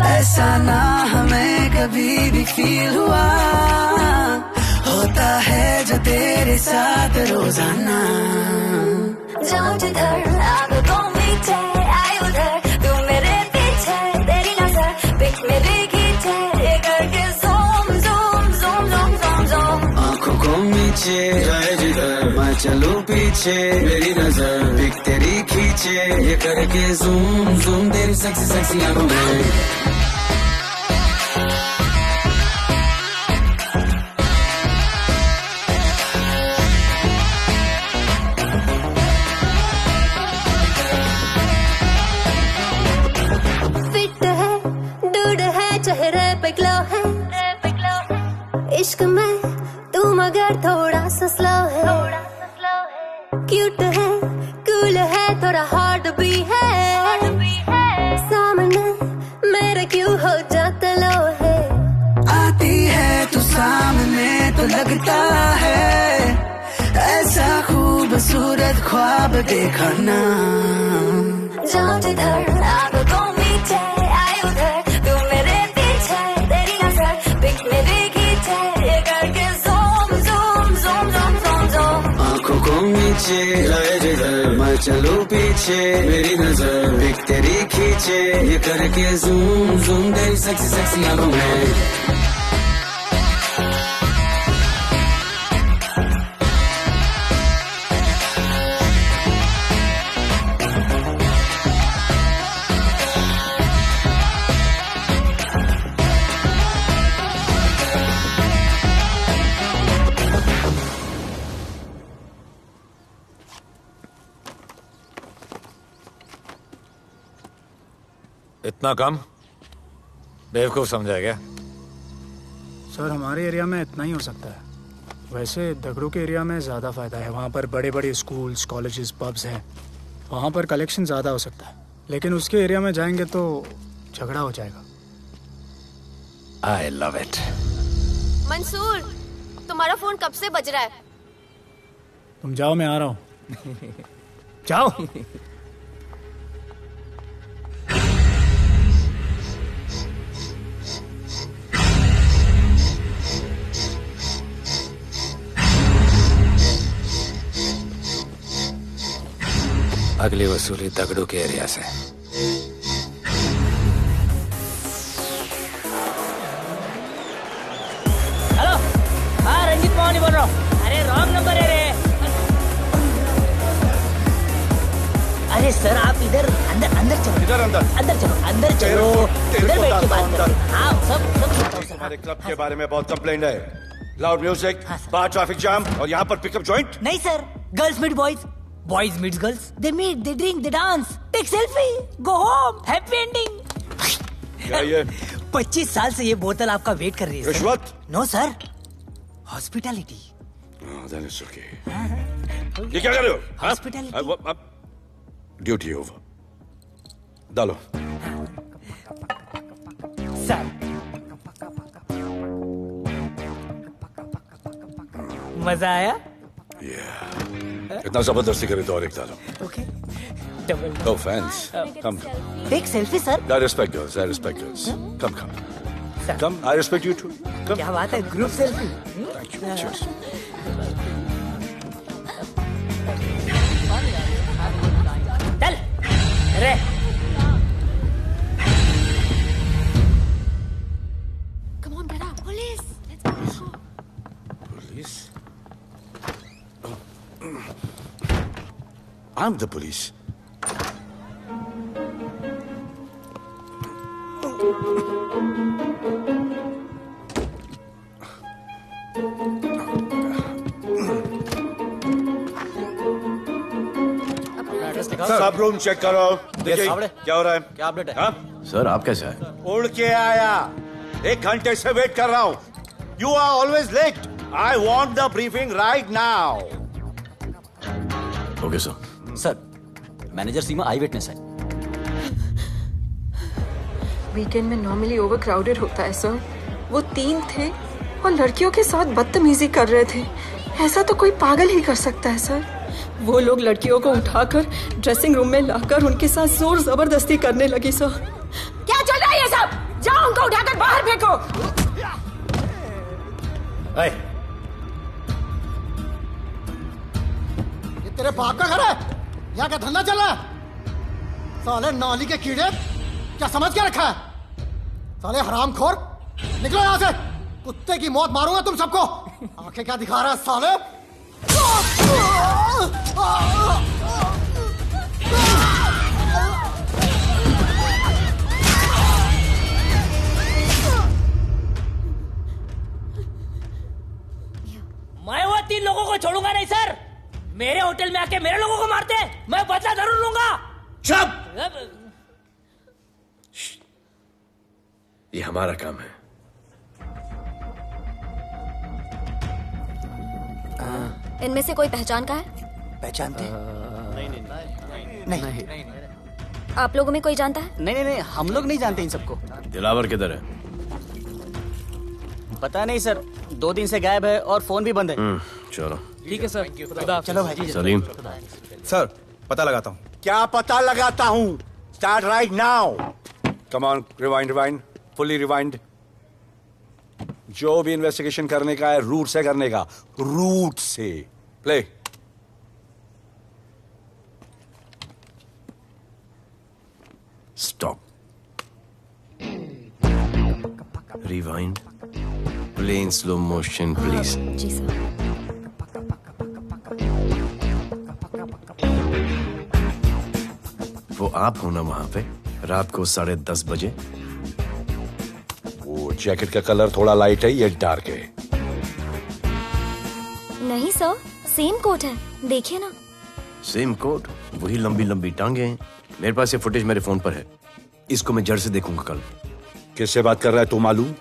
ऐसा ना हमें कभी भी फील हुआ, होता है जो तेरे साथ रोजाना। जाऊं जिधर आंखों मीठे आए उधर, तू मेरे पीछे तेरी नजर पिक मेरी खींचे, ये करके नीचे जाए जिधर, मैं चलूं पीछे मेरी नजर एक तेरी खींचे, ये करके ज़ूम ज़ूम तेरी सेक्सी सेक्सी आंखों में। इश्क में तू मगर थोड़ा सा स्लो है, क्यूट है, कूल है, थोड़ा हार्ड भी है, सामने मेरे क्यों हो जाता लो है। आती है तू सामने तो लगता है ऐसा खूबसूरत ख्वाब देखा ना। जाऊं जिधर आगो को मीचे आए उधर, तू मेरे पीछे तेरी नजर पिक मेरे खींचे, ये करके zoom zoom zoom zoom zoom zoom. आंखों को नीचे लाए जिधर मैं चलूं पीछे, मेरी नजर पिक तेरी खींचे, ये करके ज़ूम ज़ूम तेरी सेक्सी सेक्सी आंखों में। इतना कम बेवकूफ समझा क्या? सर हमारे एरिया में इतना ही हो सकता है, वैसे दगड़ों के एरिया में ज़्यादा फायदा है। वहाँ पर बड़े बड़े स्कूल्स, कॉलेजेस, पब्स हैं, वहाँ पर कलेक्शन ज़्यादा हो सकता है। लेकिन उसके एरिया में जाएंगे तो झगड़ा हो जाएगा। आई लव इट। मंसूर, तुम्हारा फोन कब से बज रहा है? तुम जाओ, मैं आ रहा हूँ। जाओ। अगली वसूली दगड़ू के एरिया से। हेलो, हाँ रंजीत मोहन बोल रहा हूँ। अरे रॉन्ग नंबर है रे। अरे सर आप इधर अंदर अंदर चलो। इधर अंदर अंदर चलो, अंदर चलो, इधर बैठ के बात करो। हाँ सब हमारे क्लब के बारे में बहुत कंप्लेंट है। लाउड म्यूजिक, बाहर ट्रैफिक जाम और यहाँ पर पिकअप जॉइंट। नहीं sir, girls meet boys, boys meet girls, they meet, they drink, they dance, take selfie, go home, happy ending. क्या ये? 25 साल से ये बोतल आपका वेट कर रही है। रिश्वत? No sir, hospitality. Then it's okay. ये क्या कर रहे हो? हॉस्पिटैलिटी। Duty over. डालो। सर मजा आया? इतना जबरदस्ती करे तो और एक डालो। Okay. Double. No fans. Come. Take selfie, sir. I respect girls. I respect girls. Come. Come. I respect you too. Come. क्या बात है? Group selfie. Thank you. Cheers. चल, रे। Come on, brother. Police. Let's go. Police? I'm the police. सब room check करो। देखिए क्या हो रहा है। क्या अपडेट है? हाँ? सर आप कैसे आए? उड़ के आया, 1 घंटे से वेट कर रहा हूँ। You are always late. I want the briefing right now. Okay sir. Sir manager Seema I witness है। वीकेंड में नॉर्मली ओवर क्राउडेड होता है सर। वो 3 थे और लड़कियों के साथ बदतमीजी कर रहे थे। ऐसा तो कोई पागल ही कर सकता है सर। वो लोग लड़कियों को उठाकर ड्रेसिंग रूम में लाकर उनके साथ जोर जबरदस्ती करने लगी सर। क्या चल रहा है ये सब? जाओ उनको उठाकर बाहर फेंको। ये तेरे बाप का घर है? यहाँ का धंधा चल रहा है? साले नौली के कीड़े, क्या समझ के रखा है? साले हरामखोर, निकलो यहाँ से। कुत्ते की मौत मारूंगा तुम सबको। आंखें क्या दिखा रहा है साले? मैं वो 3 लोगों को छोड़ूंगा नहीं सर। मेरे होटल में आके मेरे लोगों को मारते, मैं बदला जरूर लूंगा। चुप! ये हमारा काम है। इनमें से कोई पहचान का है? पहचानते हैं? नहीं। आप लोगों में कोई जानता है? नहीं, हम लोग नहीं जानते इन सबको। दिलावर किधर है? पता नहीं सर, 2 दिन से गायब है और फोन भी बंद है। चलो ठीक है सर, चलो भाई। सलीम सर, पता लगाता हूँ। क्या पता लगाता हूँ? Start right now. Come on, rewind, fully rewind. जो भी इन्वेस्टिगेशन करने का है रूट से करने का, रूट से। Play. Stop. Rewind. Play in slow motion please. जी सर। वो आप हो ना वहां पे रात को 10:30 बजे? वो जैकेट का कलर थोड़ा लाइट है, ये डार्क है। नहीं सर, सेम कोट है, देखिए ना। सेम कोट, वही लंबी लंबी टांगे हैं। मेरे पास ये फुटेज मेरे फोन पर है, इसको मैं जड़ से देखूंगा कल। किससे बात कर रहा है तू? मालूम?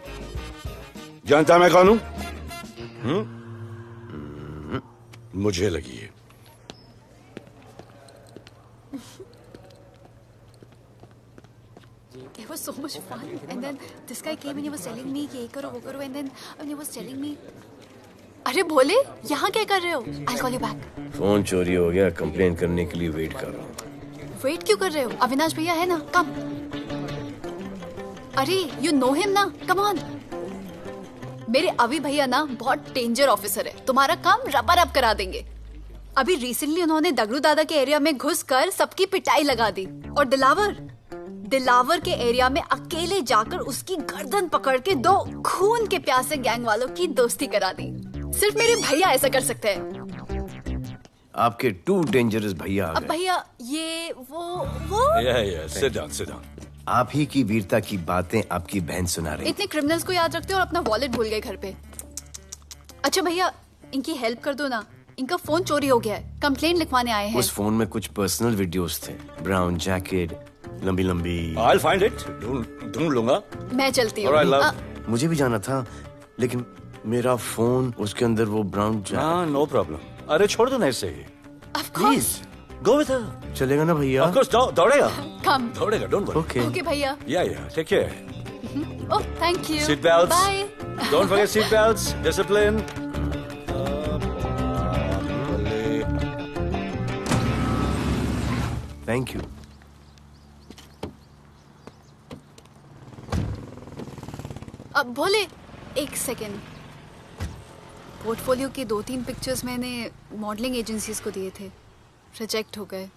जानता मैं कौन हूं? मुझे लगी है। It was so much fun, and then this guy came and he was telling me ये करो वो करो, and then he was telling me, अरे भोले यहाँ क्या कर रहे हो? I'll call you back. Phone चोरी हो गया, कंप्लेन करने के लिए वेट कर रहा हूँ। वेट क्यों कर रहे हो? अविनाश भैया है ना, कम। अरे you know him ना, come on. मेरे अभी भैया ना बहुत डेंजर ऑफिसर है, तुम्हारा काम रपा रप करा देंगे। अभी रिसेंटली उन्होंने दगड़ू दादा के एरिया में घुसकर सबकी पिटाई लगा दी, और दिलावर के एरिया में अकेले जाकर उसकी गर्दन पकड़ के 2 खून के प्यासे गैंग वालों की दोस्ती करा दी। सिर्फ मेरे भैया ऐसा कर सकते हैं। आपके 2 डेंजरस भैया आ अब गए। भैया ये वो sit down. आप ही की वीरता की बातें आपकी बहन सुना रही। इतने क्रिमिनल्स को याद रखते हो और अपना वॉलेट भूल गए घर पे। अच्छा भैया, इनकी हेल्प कर दो ना, इनका फोन चोरी हो गया है, कंप्लेंट लिखवाने आए हैं। उस फोन में कुछ पर्सनल वीडियोस थे, ब्राउन जैकेट, लंबी लंबी। I'll find it. ढूंढ लूंगा। मैं चलती हूँ। Alright, love. मुझे भी जाना था, लेकिन मेरा फोन, उसके अंदर वो ब्राउन जैकेट। हाँ, नो प्रॉब्लम। अरे छोड़ दो ना इसे। Please go with her. चलेगा ना भैया? Of course, दौड़ेगा। कम। दौड़ेगा, don't worry. ओके भैया। Yeah, take care. Oh, thank you. Seat belts. Bye. Don't forget seat belts. Discipline. Thank you. अब भोले, एक सेकेंड। पोर्टफोलियो के 2-3 पिक्चर्स मैंने मॉडलिंग एजेंसीज को दिए थे, रिजेक्ट हो गए।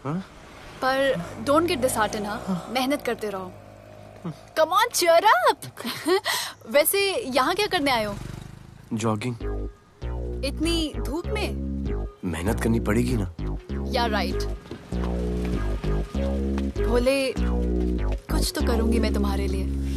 पर डोंट गेट डिसहार्टन, हाँ, मेहनत करते रहो। Come on, cheer up. वैसे यहाँ क्या करने आए हो? जॉगिंग। इतनी धूप में? मेहनत करनी पड़ेगी ना। या राइट। भोले, कुछ तो करूंगी मैं तुम्हारे लिए।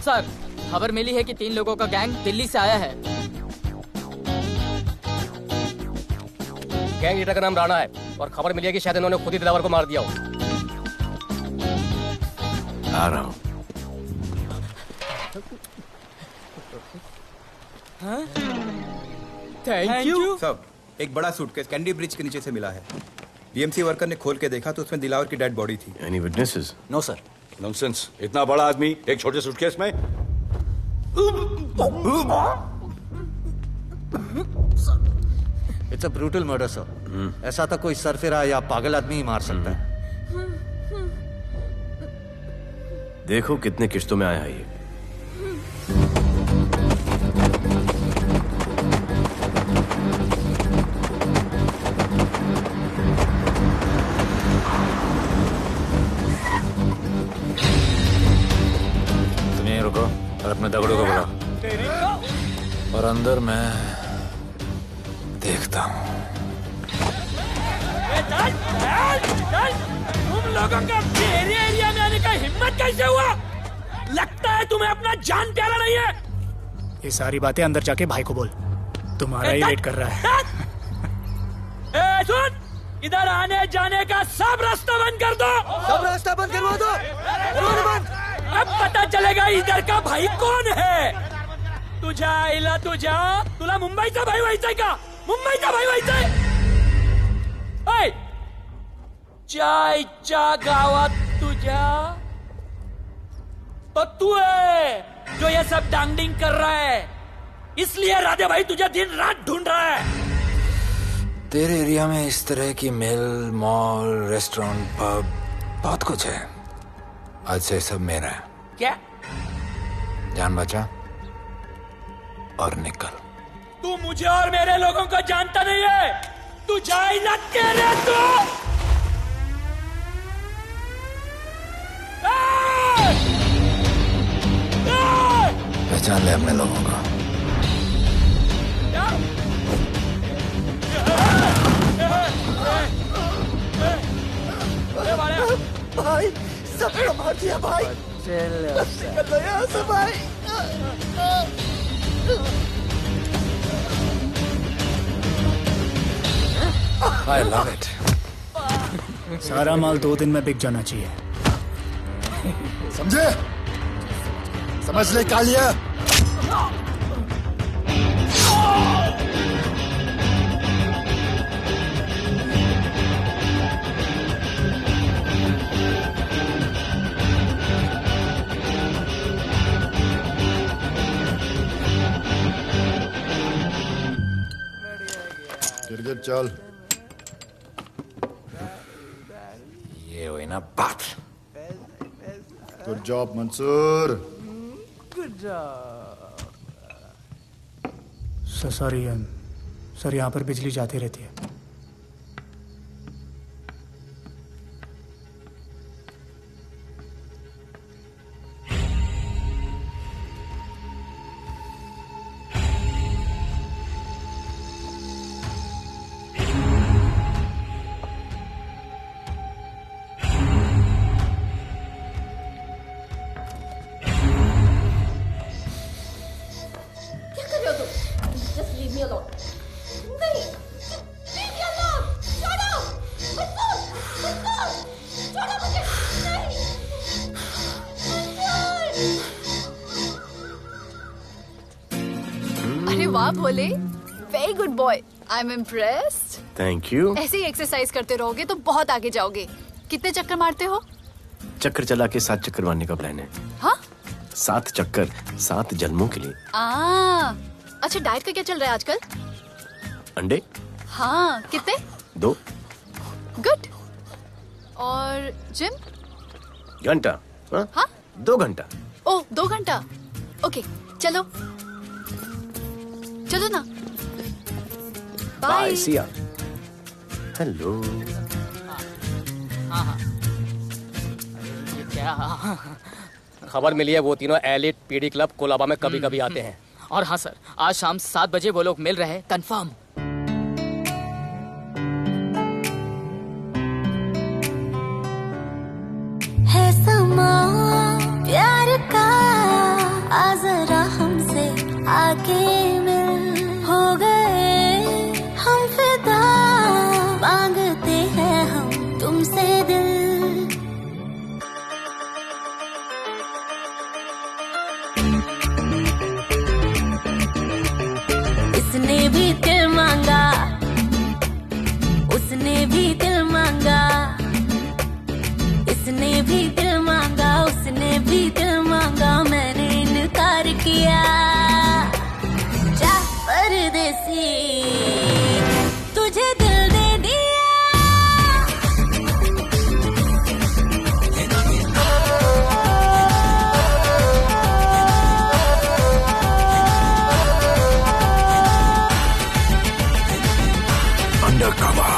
सर, खबर मिली है कि 3 लोगों का गैंग दिल्ली से आया है। गैंग लीडर का नाम राणा है और खबर मिली है कि शायद इन्होंने खुद ही दिलावर को मार दिया हो। आ रहा हूँ। Thank you. सब एक बड़ा सूटकेस कैंडी ब्रिज के नीचे से मिला है। बीएमसी वर्कर ने खोल के देखा तो उसमें दिलावर की डेड बॉडी थी। Any witnesses? No sir. Nonsense, इतना बड़ा आदमी एक छोटे सूटकेस में। It's a brutal murder sir. ऐसा तो कोई सरफिरा या पागल आदमी ही मार सकता है। देखो कितने किश्तों में आया है ये। तुम यहीं रुको और अपने दगड़ों को बुलाओ, और अंदर मैं देखता हूँ। तुम लोगों का मेरे एरिया में आने का हिम्मत कैसे हुआ? लगता है तुम्हें अपना जान प्यारा नहीं है। ये सारी बातें अंदर जाके भाई को बोल, तुम्हारा ही वेट कर रहा है। सुन, इधर आने जाने का सब रास्ता बंद कर दो। सब रास्ता बंद करवा दो। अब पता चलेगा इधर का भाई कौन है। तुझा इला तुझा तुला मुंबईचा भाई व्हायचाय का? मुंबईचा भाई व्हायचाय? चायच्या गावात तुझ्या तो तू है जो ये सब डांगडिंग कर रहा है, इसलिए राधे भाई तुझे दिन रात ढूंढ रहा है। तेरे एरिया में इस तरह की मिल, मॉल, रेस्टोरेंट, पब बहुत कुछ है। आज से सब मेरा है। क्या? जान बचा और निकल। तू मुझे और मेरे लोगों को जानता नहीं है। तू जाए ना तेरे तो। पहचान ले अपने लोगों को। भाई सबको मार दिया भाई। निकल यहाँ से भाई। I love it. सारा माल 2 दिन में बिक जाना चाहिए। समझे? समझ ले कालिया। गिरगिट चल। ये हुई ना बात। Good job Mansoor. Sorry sir, यहाँ पर बिजली जाती रहती है। वाह Bhole, very good boy, I am impressed. Thank you. ऐसे ही एक्सरसाइज करते रहोगे तो बहुत आगे जाओगे। कितने चक्कर मारते हो? चक्कर चला के 7 चक्कर मारने का प्लान है। हाँ? 7 चक्कर 7 जन्मों के लिए। अच्छा, डाइट का क्या चल रहा है आजकल? अंडे? हाँ, कितने? 2। गुड। और जिम? घंटा। हाँ? 2 घंटा। ओह, 2 घंटा। ओके, चलो चलो ना। बाय, सी या। हेलो। क्या? खबर मिली है वो तीनों एलिट पीडी क्लब कोलाबा में कभी कभी आते हैं। और हाँ सर, आज शाम 7 बजे वो लोग मिल रहे हैं, कंफर्म। है समा प्यार का, आ जरा हमसे आके मिल, हो गए हम फिदा, मांगते हैं हम तुमसे दिल। इसने भी दिल मांगा, उसने भी दिल मांगा, इसने भी दिल मांगा, उसने भी दिल मांगा, मैंने इनकार किया। जा परदेसी, तुझे दिल दे दिया। अंडरकवर।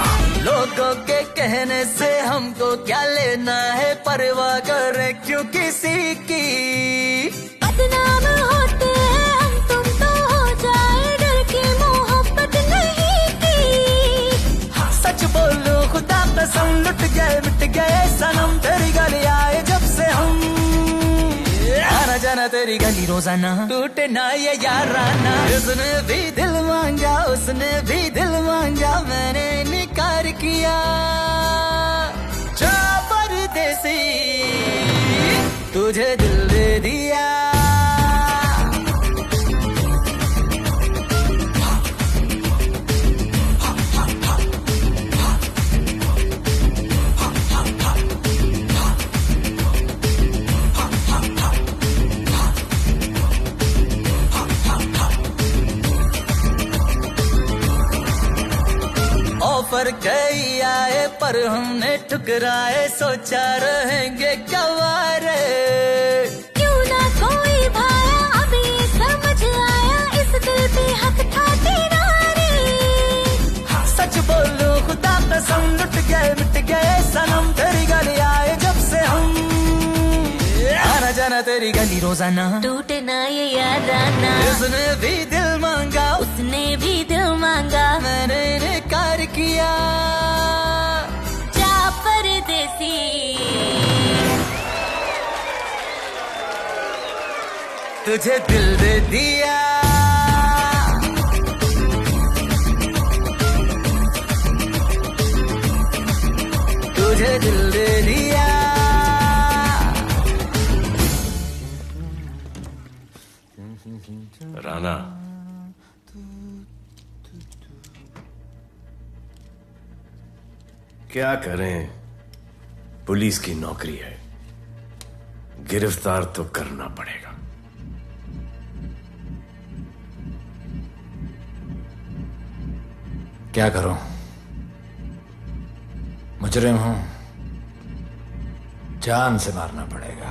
लोगों के कहने से हमको क्या लेना है, परवाह करे क्यों किसी की। बदनाम होते हैं हम, तुम तो हो जाए, डर की मोहब्बत नहीं की। हाँ, सच बोलो खुदा कसम, लुट गए मिट गए सनम, तेरी गली आए जब से हम, आना जाना तेरी तेरी गली रोजाना, टूटे ना ये याराना। उसने भी दिल मांगा, उसने भी दिल मांगा, मैंने इनकार किया। जा परदेसी, तुझे दिल दे दिया। ऑफर कई आए पर हमने ठुकराए, सोचा रहेंगे क्या वारे। क्यों ना कोई भाया, अब ये समझ आया, इस दिल पे हक था तेरा रे। सच बोलो खुदा कसम, लुट गए मिट गए सनम, तेरी गली आए जब से हम। आना जाना तेरी गली रोजाना, टूटे ना ये याराना। उसने भी दिल मांगा, उसने भी दिल मांगा, मैंने इनकार किया। जा परदेसी, तुझे दिल दे दिया। तुझे दिल दे दिया। राना, क्या करें, पुलिस की नौकरी है, गिरफ्तार तो करना पड़ेगा। क्या करूं, मुजरिम हूं, जान से मारना पड़ेगा।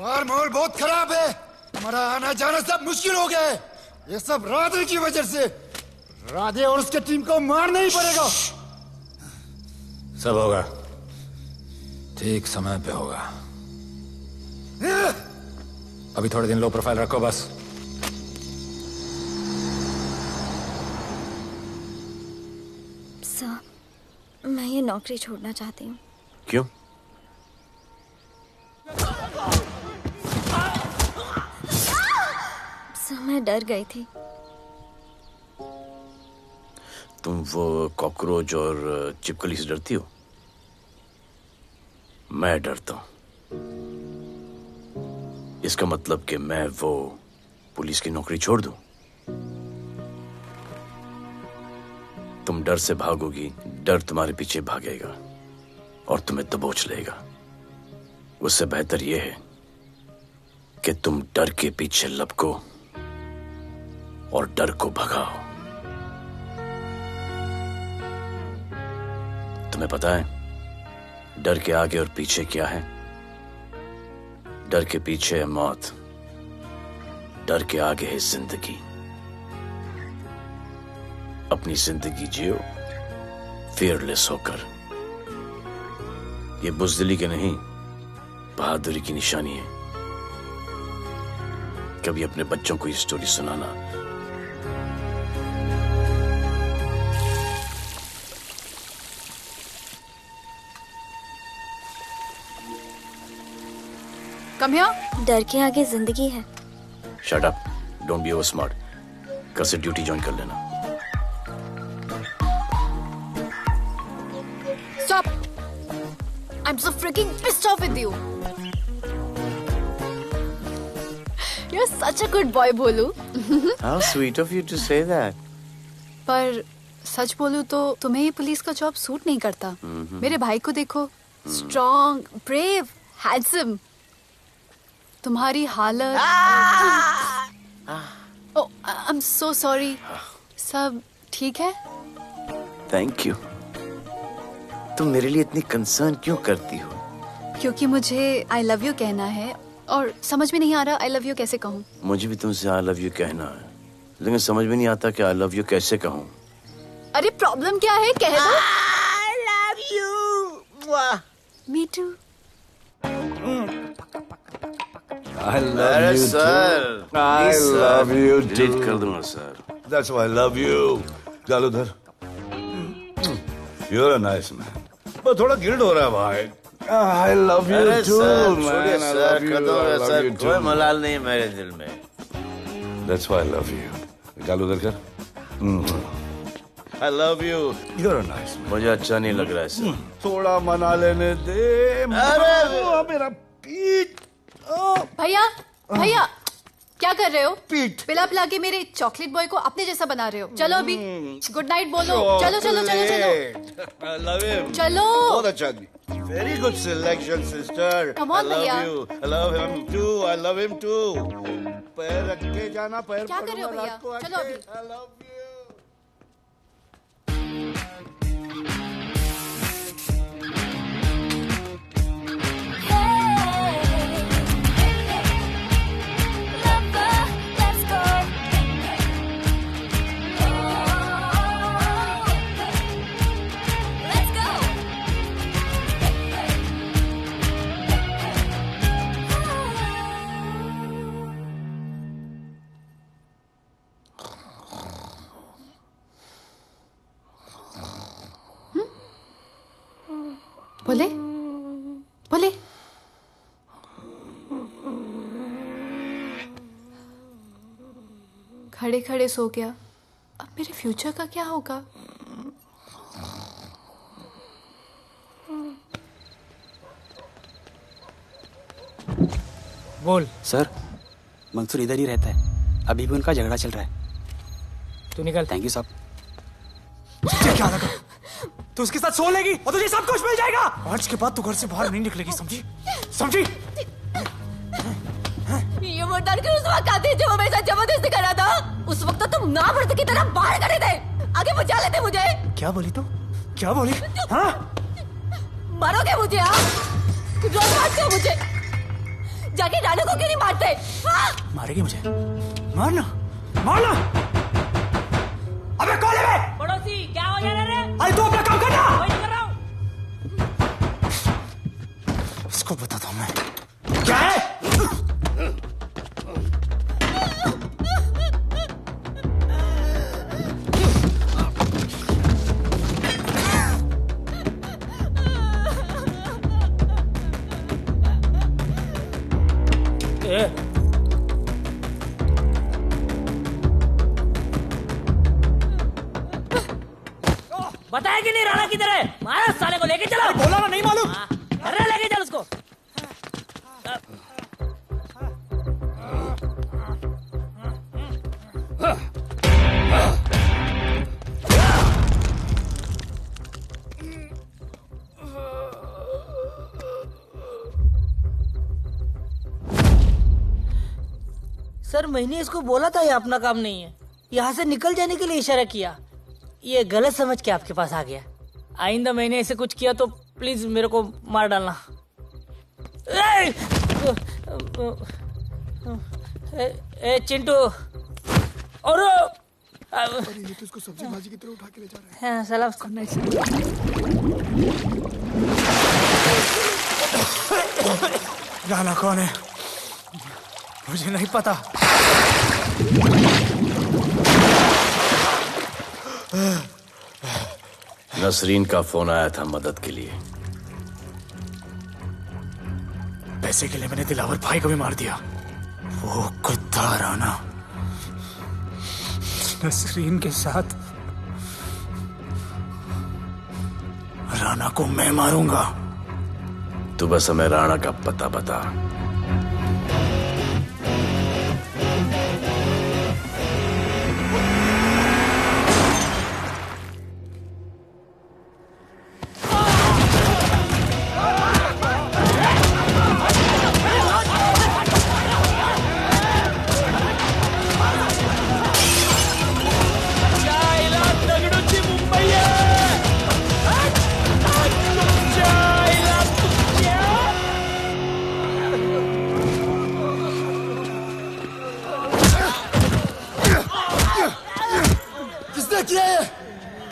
बाहर माहौल बहुत खराब है। हमारा आना जाना सब मुश्किल हो गया है। ये सब राधे की वजह से। राधे और उसके टीम को मारना ही पड़ेगा। सब होगा, ठीक समय पे होगा। अभी थोड़े दिन लो प्रोफाइल रखो बस। सर, मैं ये नौकरी छोड़ना चाहती हूँ। क्यों? सर, मैं डर गई थी। तुम वो कॉकरोच और चिपकली से डरती हो? मैं डरता हूं। इसका मतलब कि मैं वो पुलिस की नौकरी छोड़ दूं? तुम डर से भागोगी, डर तुम्हारे पीछे भागेगा और तुम्हें दबोच लेगा। उससे बेहतर यह है कि तुम डर के पीछे लपको और डर को भगाओ। तुम्हें पता है डर के आगे और पीछे क्या है? डर के पीछे है मौत, डर के आगे है जिंदगी। अपनी जिंदगी जियो फियरलेस होकर। ये बुज़दिली के नहीं, बहादुरी की निशानी है। कभी अपने बच्चों को ये स्टोरी सुनाना। Come here. डर के आगे जिंदगी है। Shut up, don't be over smart. कल से ड्यूटी ज्वाइन कर लेना। Stop! I'm so freaking pissed off with you. You're such a good boy, बोलू। How sweet of you to say that. पर सच बोलूं तो तुम्हें ये पुलिस का जॉब सूट नहीं करता। मेरे भाई को देखो, स्ट्रॉन्ग, ब्रेव, हैंडसम। तुम्हारी हालत। Oh, I'm so sorry. सब ठीक है? Thank you. तुम मेरे लिए इतनी कंसर्न क्यों करती हो? क्योंकि मुझे I love you कहना है और समझ में नहीं आ रहा I love you कैसे कहूँ। मुझे भी तुमसे I love you कहना है, लेकिन समझ में नहीं आता कि I love you कैसे कहूँ। अरे प्रॉब्लम क्या है, कह दो। I love you. Me too. I love you sir. too. I love you too. Delete कर दूंगा sir. That's why I love you. चल उधर। You're a nice man. पर थोड़ा गिल्ड हो रहा है भाई। I love you too, man. I love you. I love you too. कोई मलाल नहीं है मेरे दिल में। That's why I love you. निकाल उधर कर। I love you. You're a nice man. मुझे अच्छा नहीं लग रहा है सर। थोड़ा मना लेने दे। अरे मेरा पीठ। भैया, भैया, क्या कर रहे हो? पीठ पिला पिला के मेरे चॉकलेट बॉय को अपने जैसा बना रहे हो। चलो अभी गुड नाइट बोलो। चलो चलो चलो चलो। I love him. चलो। बहुत अच्छा आदमी। Very good selection, sister. Come on, I love भैया। you. I love him too. I love him too. पैर रख के जाना, पैर क्या कर रहे हो भैया? चलो अभी। I love you. बोले बोले। खड़े खड़े सो गया। अब मेरे फ्यूचर का क्या होगा? बोल। सर, मंसूर इधर ही रहता है। अभी भी उनका झगड़ा चल रहा है। तू निकल। थैंक यू साहब। क्या लगा? तू उसके साथ सो लेगी और तुझे सब कुछ मिल जाएगा। आज के बाद तू घर से बाहर नहीं निकलेगी, समझी? समझी? ये वो डर के उस वक्त आते जो मेरे साथ जबरदस्ती कर रहा था। उस वक्त तो तुम ना भरते की तरह बाहर खड़े थे, आगे बचा लेते मुझे। क्या बोली तू? क्या बोली? हाँ? मारोगे मुझे? आप रोज मारते हो मुझे। जाके राणा को क्यों नहीं मारते? हाँ? मारेगी मुझे? मारना मारना। अबे कौन है बे? पड़ोसी क्या हो जा रहा है? अरे तू अपना काम करना। वही कर रहा हूँ। इसको बताता हूँ मैं क्या है। बताया कि नहीं राणा किधर है? मारा साले को लेके चलो। बोला ना नहीं मालूम। अरे लेके चल उसको। सर मैंने इसको बोला था ये अपना काम नहीं है, यहाँ से निकल जाने के लिए इशारा किया, ये गलत समझ के आपके पास आ गया। आइंदा मैंने ऐसे कुछ किया तो प्लीज मेरे को मार डालना। ए चिंटू और ये तो इसको सब्जी भाजी की तरह उठा के ले जा रहा है। हाँ सलाम राणा कौन है मुझे नहीं पता। नसरीन का फोन आया था मदद के लिए। पैसे के लिए मैंने दिलावर भाई को भी मार दिया। वो कुत्ता राणा नसरीन के साथ राणा को मैं मारूंगा। तू बस हमें राणा का पता बता।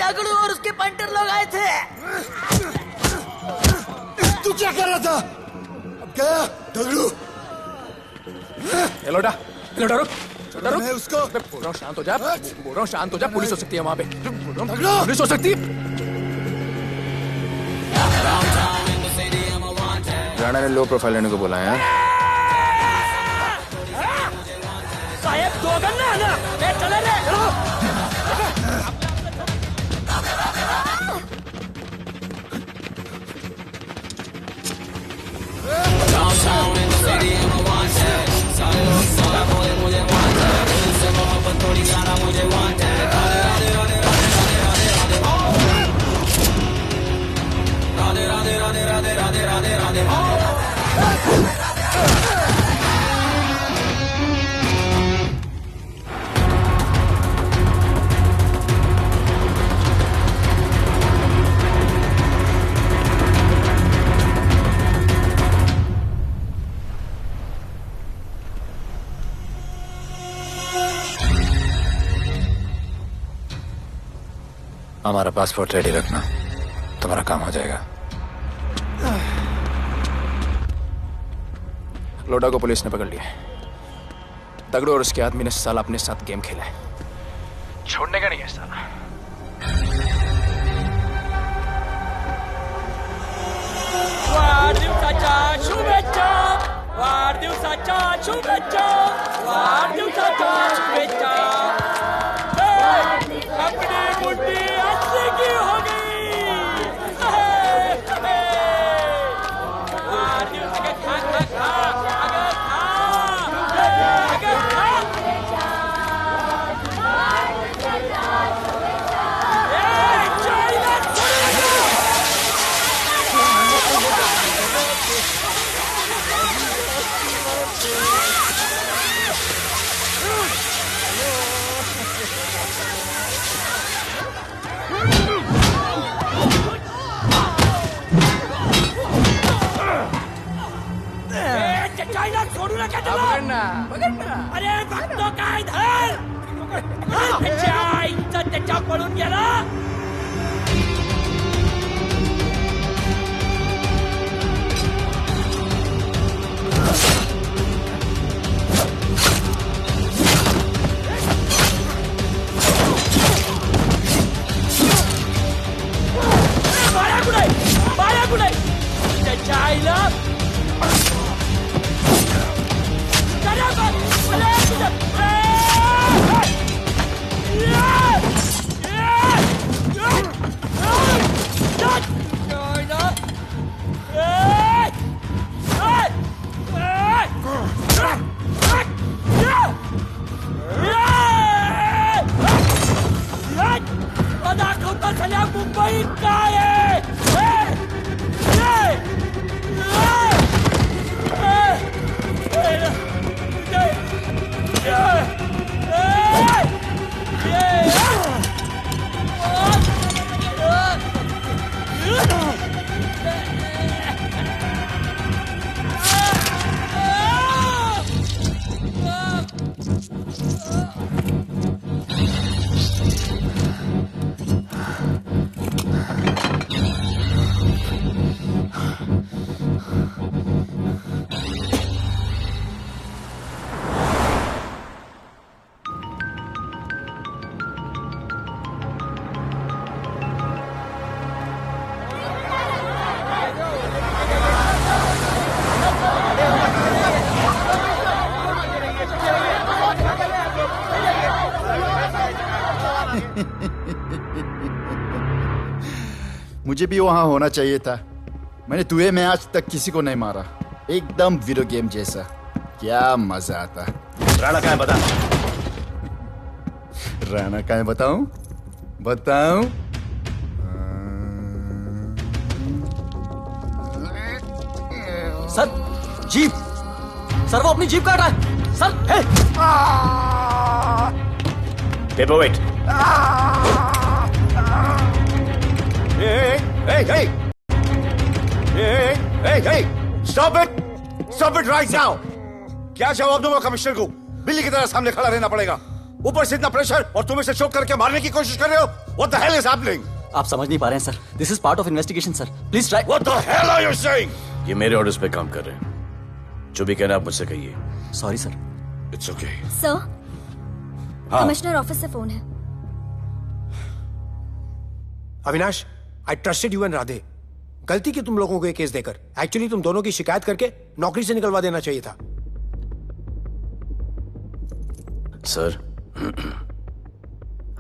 दगड़ू और उसके पंटर लोग आए थे। तू क्या कर रहा था? अब गया दगड़ू। लोटा लोटा रुक रुक। मैं उसको बोल रहा हूँ शांत हो जा, बोल रहा हूँ शांत हो जा। पुलिस हो सकती है वहाँ पे, पुलिस हो सकती है। राणा ने लो प्रोफाइल लेने को बोला है। साहब दो गन्ना है ना, मैं चले रे। Downtown in the city, I'm a wanted. सारे लोग सारा बोले मुझे wanted. दिल से मोहब्बत थोड़ी ज्यादा मुझे wanted. राधे राधे राधे राधे राधे राधे राधे राधे राधे राधे राधे राधे राधे। हमारा पासपोर्ट रेडी रखना, तुम्हारा काम हो जाएगा। लोडा को पुलिस ने पकड़ लिया। दगड़ू और उसके आदमी ने साला अपने साथ गेम खेला है, छोड़ने का नहीं है साला। वाढदिवसाच्या शुभेच्छा, वाढदिवसाच्या शुभेच्छा, वाढदिवसाच्या शुभेच्छा। अपनी मुट्ठी अच्छी की हो गई। वाढदिवस खा खा खा, अगर खा, अगर खा। अरे बघतो काय धर त्याच्या आईचं त्याच्या पळून गेला बाळा कुठे त्याच्या आईला दाखवता झाल्या मुंबई काय मुझे भी वहां होना चाहिए था। मैंने दुए में आज तक किसी को नहीं मारा। एकदम वीडियो गेम जैसा। क्या मजा आता। राणा कहाँ है बता। राणा कहाँ है बताऊं? बताऊं? सर जीप सर वो अपनी जीप काट रहा है sir. Paper weight. Hey! Stop it! Stop it right now! क्या जवाब दूंगा कमिश्नर को? बिल्ली की तरह सामने खड़ा रहना पड़ेगा। ऊपर से इतना प्रेशर और तुम इसे चोक करके मारने की कोशिश कर रहे हो? What the hell is happening? आप समझ नहीं पा रहे हैं sir. This is part of investigation sir. Please try. What the hell are you saying? ये मेरे ऑर्डर्स पे काम कर रहे हैं। जो भी कहना आप मुझसे कहिए। Sorry sir. It's okay. Sir हाँ। कमिश्नर ऑफिस से फोन है। Avinash, I trusted you and Radhe. गलती की तुम लोगों को ये केस देकर। एक्चुअली तुम दोनों की शिकायत करके नौकरी से निकलवा देना चाहिए था। सर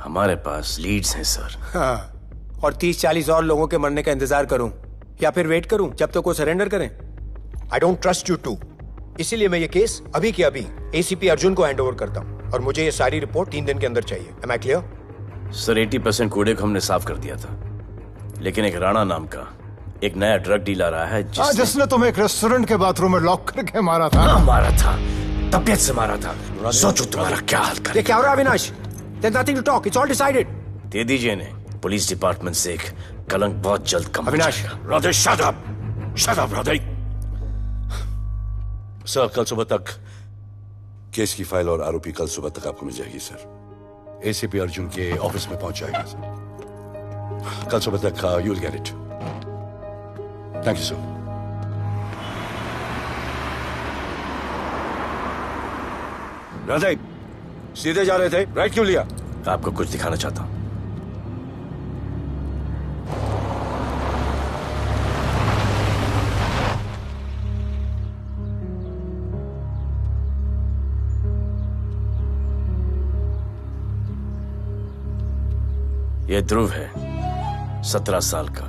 हमारे पास लीड्स हैं सर। हाँ, और 30-40 और लोगों के मरने का इंतजार करूं या फिर वेट करूं जब तक वो सरेंडर करें? I don't trust you too. इसीलिए मैं ये केस अभी के अभी एसीपी अर्जुन को हैंड ओवर करता हूं और मुझे ये सारी रिपोर्ट 3 दिन के अंदर चाहिए। M I clear? सर 80% कूड़े को हमने साफ कर दिया था, लेकिन एक राणा नाम का एक नया ड्रग डीलर आया है जिसने तुम्हें एक रेस्टोरेंट के बाथरूम में लॉक करके मारा था। हाँ, मारा था, तबीयत से मारा था। सोचो तुम्हारा क्या हाल करे। ये क्या हो रहा है Avinash? There's nothing to talk. It's all decided. दे दीजिए इन्हें। पुलिस डिपार्टमेंट से एक कलंक बहुत जल्द कम। Avinash, Radhe shut up! Shut up, Radhe. Sir कल सुबह तक केस की फाइल और आरोपी कल सुबह तक आपको मिल जाएगी सर। एसीपी अर्जुन के ऑफिस में पहुंच जाएगा सर। कल सुबह तक you'll get it. Thank you, sir. Radhe, सीधे जा रहे थे, राइट क्यों लिया? आपको कुछ दिखाना चाहता हूं। यह ध्रुव है, 17 साल का,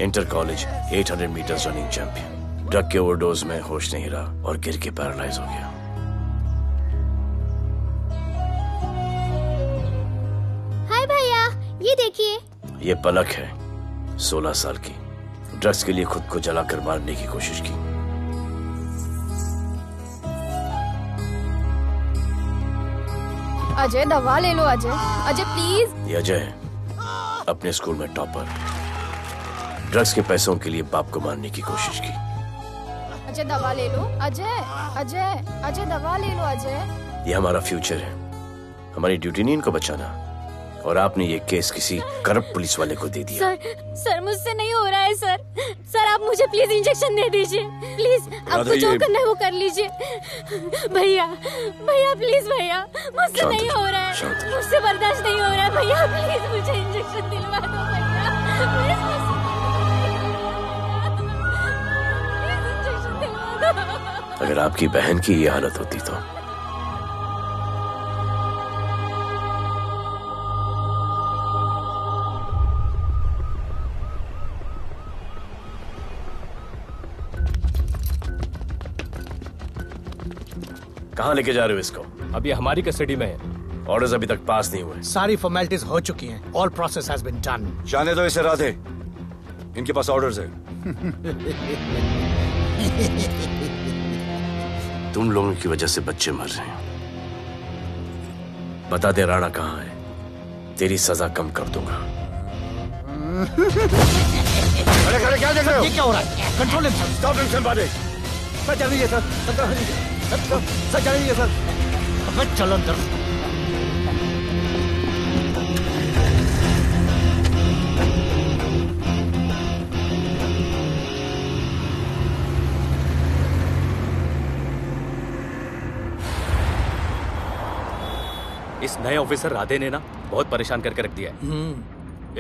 inter college 800 meters running champion. Drug के ओवरडोज में होश नहीं रहा और गिर के पैरालाइज हो गया। हाय भैया, ये देखिए। ये पलक है, 16 साल की, ड्रग्स के लिए खुद को जलाकर मारने की कोशिश की। अजय दवा ले लो। अजय प्लीज। ये अजय है, अपने स्कूल में टॉपर। ड्रग्स के पैसों के लिए बाप को मारने की कोशिश की। अजय दवा ले लो। अजय अजय अजय दवा ले लो अजय। ये हमारा फ्यूचर है, हमारी ड्यूटी नहीं इनको बचाना, और आपने ये केस किसी करप्ट पुलिस वाले को दे दिया। सर मुझसे नहीं हो रहा है सर। सर आप मुझे प्लीज इंजेक्शन दे दीजिए प्लीज। आपको जो करना है वो कर लीजिए। भैया भैया प्लीज भैया, मुझसे नहीं हो रहा है, मुझसे बर्दाश्त नहीं हो रहा है भैया, प्लीज मुझे इंजेक्शन दिलवा दो भैया, प्लीज इंजेक्शन दिलवा दो। अगर आपकी बहन की ये हालत होती तो कहाँ लेके जा रहे हो इसको? अभी हमारी कस्टडी में है। ऑर्डर्स अभी तक पास नहीं हुए। सारी फॉर्मेलिटीज हो चुकी हैं। All process has been done. जाने दो इसे राधे, इनके पास ऑर्डर्स है। तुम लोगों की वजह से बच्चे मर रहे हैं। बता दे राणा कहाँ है, तेरी सजा कम कर दूंगा। अरे अरे क्या देख रहे हो? ये क्या हो रहा है? Control himself. स्टॉप टेंशन बादे। सर चल रही है सर। सर चल रही है सर। अब चलो अंदर। इस नए ऑफिसर राधे ने ना बहुत परेशान करके रख दिया है।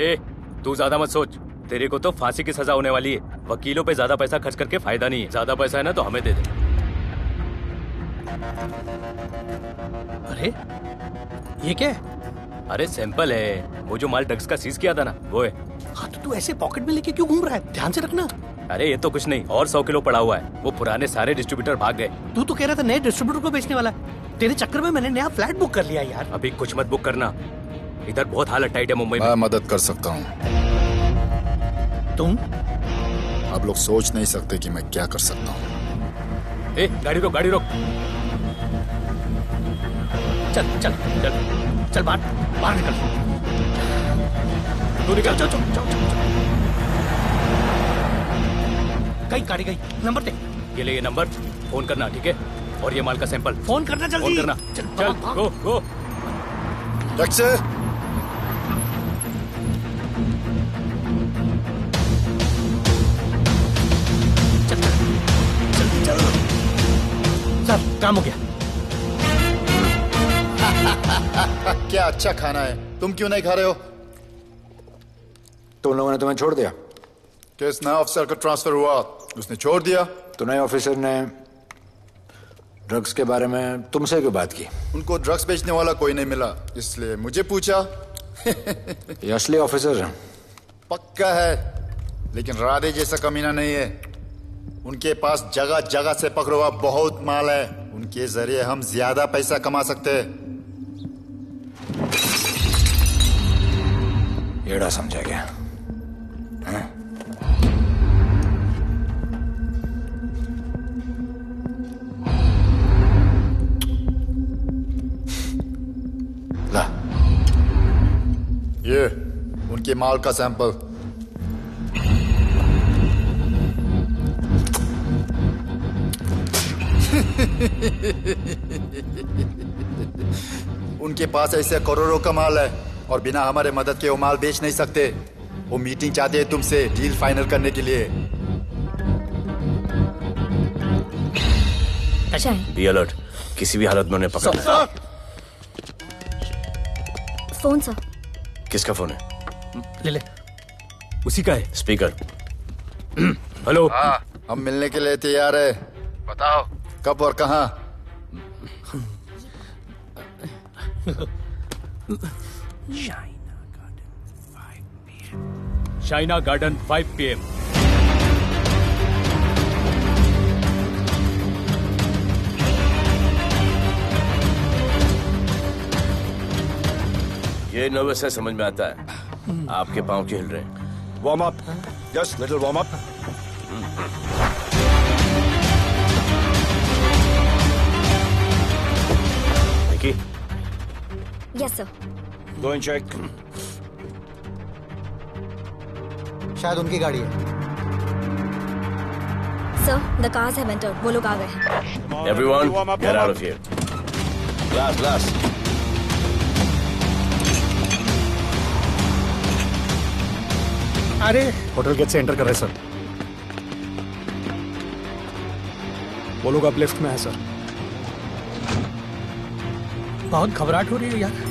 ए, तू ज्यादा मत सोच, तेरे को तो फांसी की सजा होने वाली है। वकीलों पे ज्यादा पैसा खर्च करके फायदा नहीं है। ज्यादा पैसा है ना तो हमें दे दे। अरे ये क्या है? अरे सैंपल है, वो जो माल ड्रग्स का सीज किया था ना वो है। हाँ तो तू ऐसे पॉकेट में लेके क्यों घूम रहा है? ध्यान से रखना। अरे ये तो कुछ नहीं, और 100 किलो पड़ा हुआ है। वो पुराने सारे डिस्ट्रीब्यूटर भाग गए। तू तो कह रहा था नए डिस्ट्रीब्यूटर को बेचने वाला है। तेरे चक्कर में मैंने नया फ्लैट बुक कर लिया यार। अभी कुछ मत बुक करना, इधर बहुत हालत टाइट है मुंबई में। मैं मदद कर सकता हूँ। तुम? आप लोग सोच नहीं सकते कि मैं क्या कर सकता हूँ। ए, गाड़ी रोक, गाड़ी रोक। चल चल चल चल बाहर निकल। तू निकल। चल चल चल गई गाड़ी गई। नंबर दे। ये ले, ये नंबर, फोन करना ठीक है? और ये माल का सैंपल फोन करना जल्दी। फोन करना। चल गो गो। टैक्सी। सर काम हो गया। क्या अच्छा खाना है, तुम क्यों नहीं खा रहे हो? तो उन लोगों ने तुम्हें छोड़ दिया? किस नए ऑफिसर का ट्रांसफर हुआ उसने छोड़ दिया? तो नए ऑफिसर ने ड्रग्स के बारे में तुमसे क्यों बात की? उनको ड्रग्स बेचने वाला कोई नहीं मिला, इसलिए मुझे पूछा। ये असली ऑफिसर है? पक्का है, लेकिन राधे जैसा कमीना नहीं है। उनके पास जगह जगह से पकड़ा हुआ बहुत माल है, उनके जरिए हम ज्यादा पैसा कमा सकते हैं। एड़ा समझा गया? ला, ये उनके माल का सैंपल। उनके पास ऐसे करोड़ों का माल है और बिना हमारे मदद के वो माल बेच नहीं सकते। वो मीटिंग चाहते हैं तुमसे डील फाइनल करने के लिए। बी अलर्ट, किसी भी हालत में उन्हें पकड़ना है। Phone sir. किसका फोन है? ले ले। उसी का है। स्पीकर। हेलो। हाँ, हम मिलने के लिए तैयार है। बताओ कब और कहाँ? Shaina garden 5 PM। ये नर्वस है, समझ में आता है। आपके पांव क्यों हिल रहे हैं? Warm up, just little warm up. Nikki. Yes sir. Go and check. शायद उनकी गाड़ी है। Sir, the cars have entered. वो लोग आ गए हैं। Everyone, get out of here. Glass. अरे होटल गेट से एंटर कर रहे हैं सर। वो लोग अब लिफ्ट में है सर। बहुत घबराहट हो रही है यार।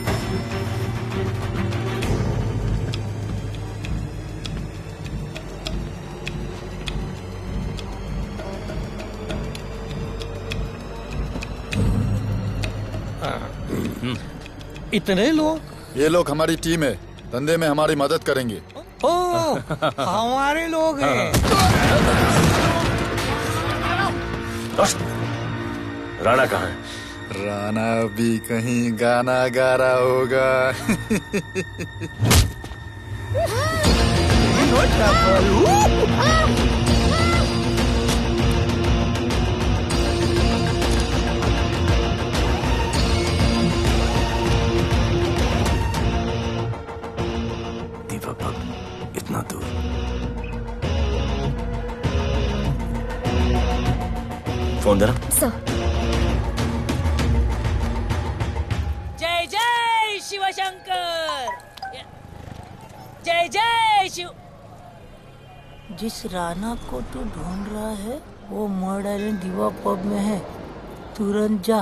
इतने लोग? ये लोग हमारी टीम है, धंधे में हमारी मदद करेंगे। ओह, हमारे लोग हैं। राणा कहाँ है? राणा भी कहीं गाना गा रहा होगा। इतना दूर। फोन देना। सर। जय जय शिवशंकर, जय जय शिव। जिस राणा को तू ढूंढ रहा है वो मर्ड आइलैंड दीवा पब में है, तुरंत जा।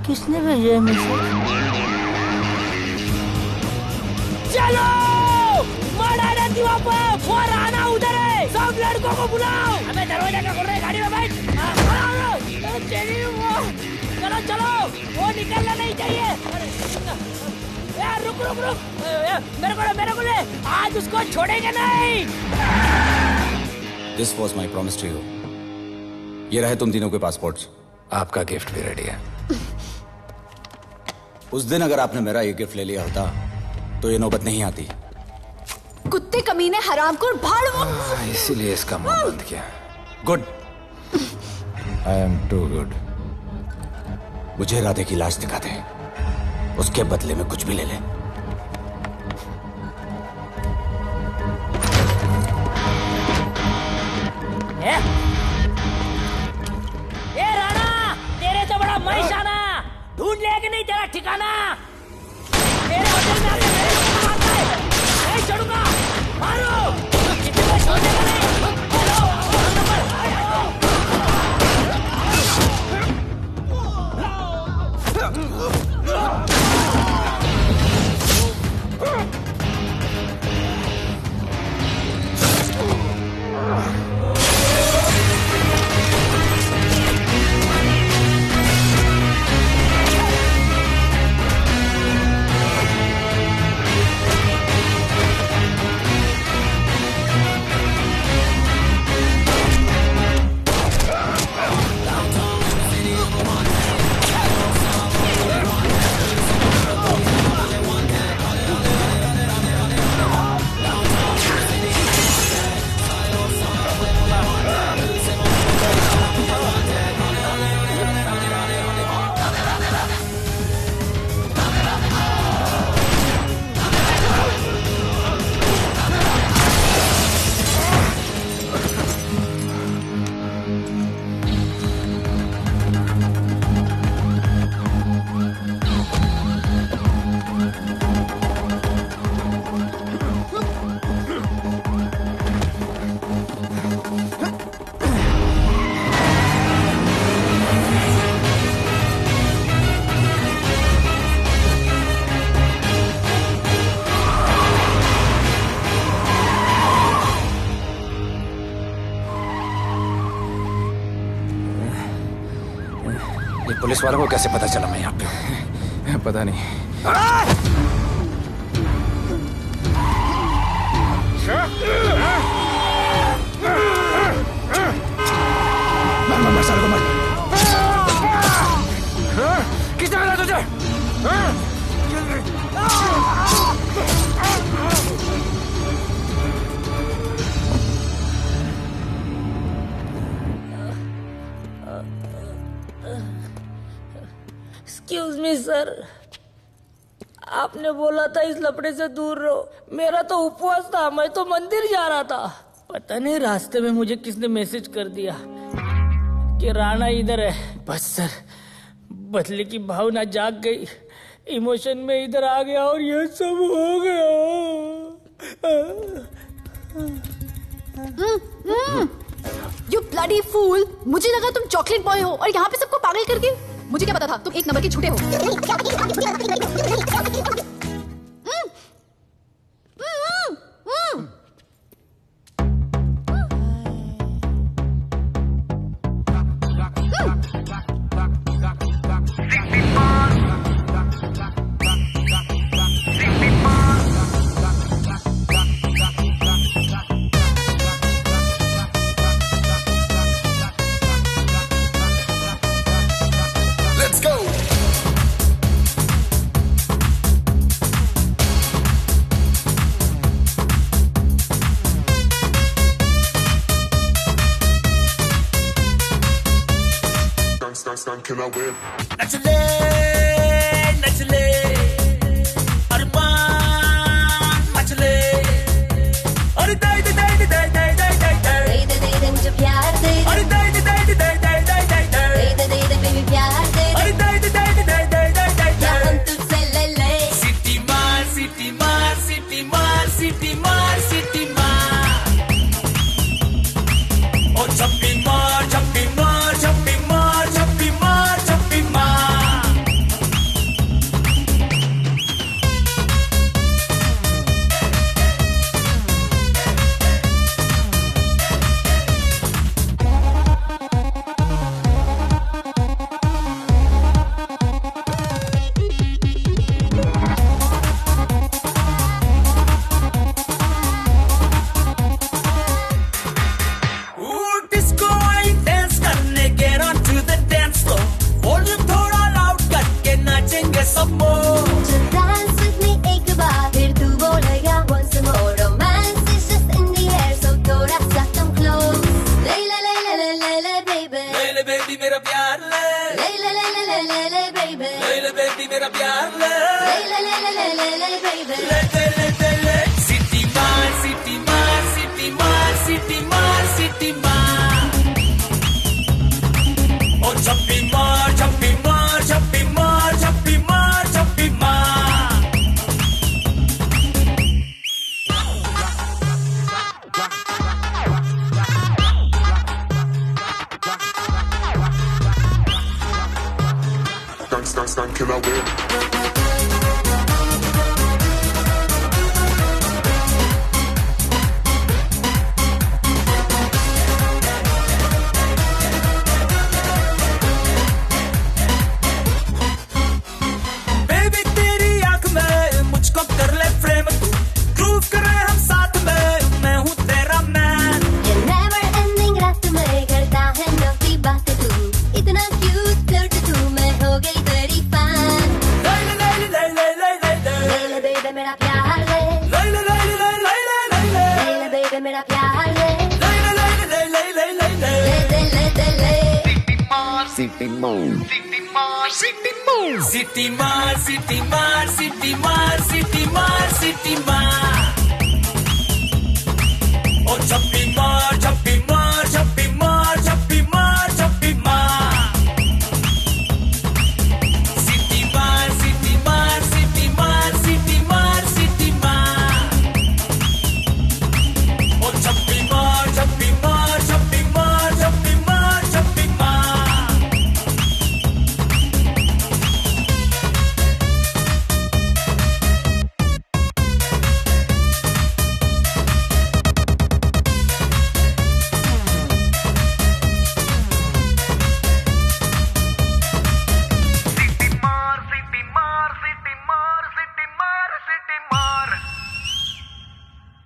किसने भेजा है मैसेज? चलो मर्ड आइलैंड दीवा पब, वो राणा उधर है, सब लड़कों को बुलाओ। हमें दरवाजा क्या खोल रहे, गाड़ी में बैठ। चलो चलो, वो निकलना नहीं चाहिए। यार रुक रुक रुक, मेरे को ले, आज उसको छोड़ेंगे नहीं। This was my promise to you. ये रहे तुम तीनों के पासपोर्ट्स। आपका गिफ्ट भी रेडी है। उस दिन अगर आपने मेरा ये गिफ्ट ले लिया होता तो ये नौबत नहीं आती। कुत्ते कमीने हरामखोर भाड़। इसीलिए इसका मुंह बंद किया। Good. I am too good. मुझे राधे की लाश दिखा दे, उसके बदले में कुछ भी ले ले। ए राणा, तेरे से बड़ा मैं शाना, ढूंढ लिया कि नहीं तेरा ठिकाना? तेरे होटल में आके मेरे को मारता है, नहीं छोड़ूंगा, मारो, किसी को छोड़ेगा नहीं। पुलिस वालों को कैसे पता चला मैं यहाँ पे? पता नहीं। मर साले को मर। किसने बताया तुझे? एक्सक्यूज मी सर, आपने बोला था इस लफड़े से दूर रहो। मेरा तो उपवास था, मैं तो मंदिर जा रहा था। पता नहीं रास्ते में मुझे किसने मैसेज कर दिया कि राणा इधर है। बस सर बदले की भावना जाग गई, इमोशन में इधर आ गया और ये सब हो गया। You bloody fool! मुझे लगा तुम चॉकलेट बॉय हो और यहाँ पे सबको पागल करके। मुझे क्या पता था तुम एक नंबर के झूठे हो। नचले नचले अरमान मचले अरे दाई दाई दाई दाई दाई दाई दाई दाई दे दे मुझे प्यार दे अरे दाई दाई दाई दाई दाई दाई दाई दाई दे बेबी प्यार दे अरे दाई दाई दाई दाई दाई दाई दाई क्या हम तुझसे ले ले सिटी मार सिटी मार सिटी मार सिटी मार सिटी मार ओ छप्पी मार छप्पी मार छप्पी मार छप्पी मार छप्पी मार डिस्को आई डांस करने get on to the dance floor volume थोड़ा लाउड करके नाचेंगे सब मोर Just dance with me एक बार फिर तू बोलेगा once more romance is just in the air so थोड़ा सा come close ले ले ले ले ले ले ले baby ले ले बेबी मेरा प्यार ले ले ले ले ले ले ले ले baby ले ले बेबी मेरा प्यार ले ले ले ले ले ले ले ले baby ले ले ले सिटी मार सिटी मार सिटी मार सिटी मार सिटी मार ओ छप्पी मार छप्पी मार छप्पी मार छप्पी मार छप्पी मार बेबी तेरी आंख में मुझको कर ले फ्रेम तू ग्रूव करे हम साथ में मैं हूँ तेरा मैन ये never ending रात में करता है नौकी बात तू इतना cute flirty तू मैं हो गई तेरी fan ले ले ले ले ले ले ले ले ले ले baby मेरा प्यार ले ले ले ले ले ले ले ले ले ले baby मेरा प्यार ले ले ले ले ले ले ले ले ले दे ले सिटी मार सिटी मार सिटी मार सिटी मार सिटी मार सिटी मार ओ छप्पी मार छप्पी मार छप्पी मार छप्पी मार छप्पी मार सिटी मार सिटी मार सिटी मार सिटी मार सिटी मार ओ छप्पी मार छप्पी मार छप्पी मार छप्पी मार छप्पी मार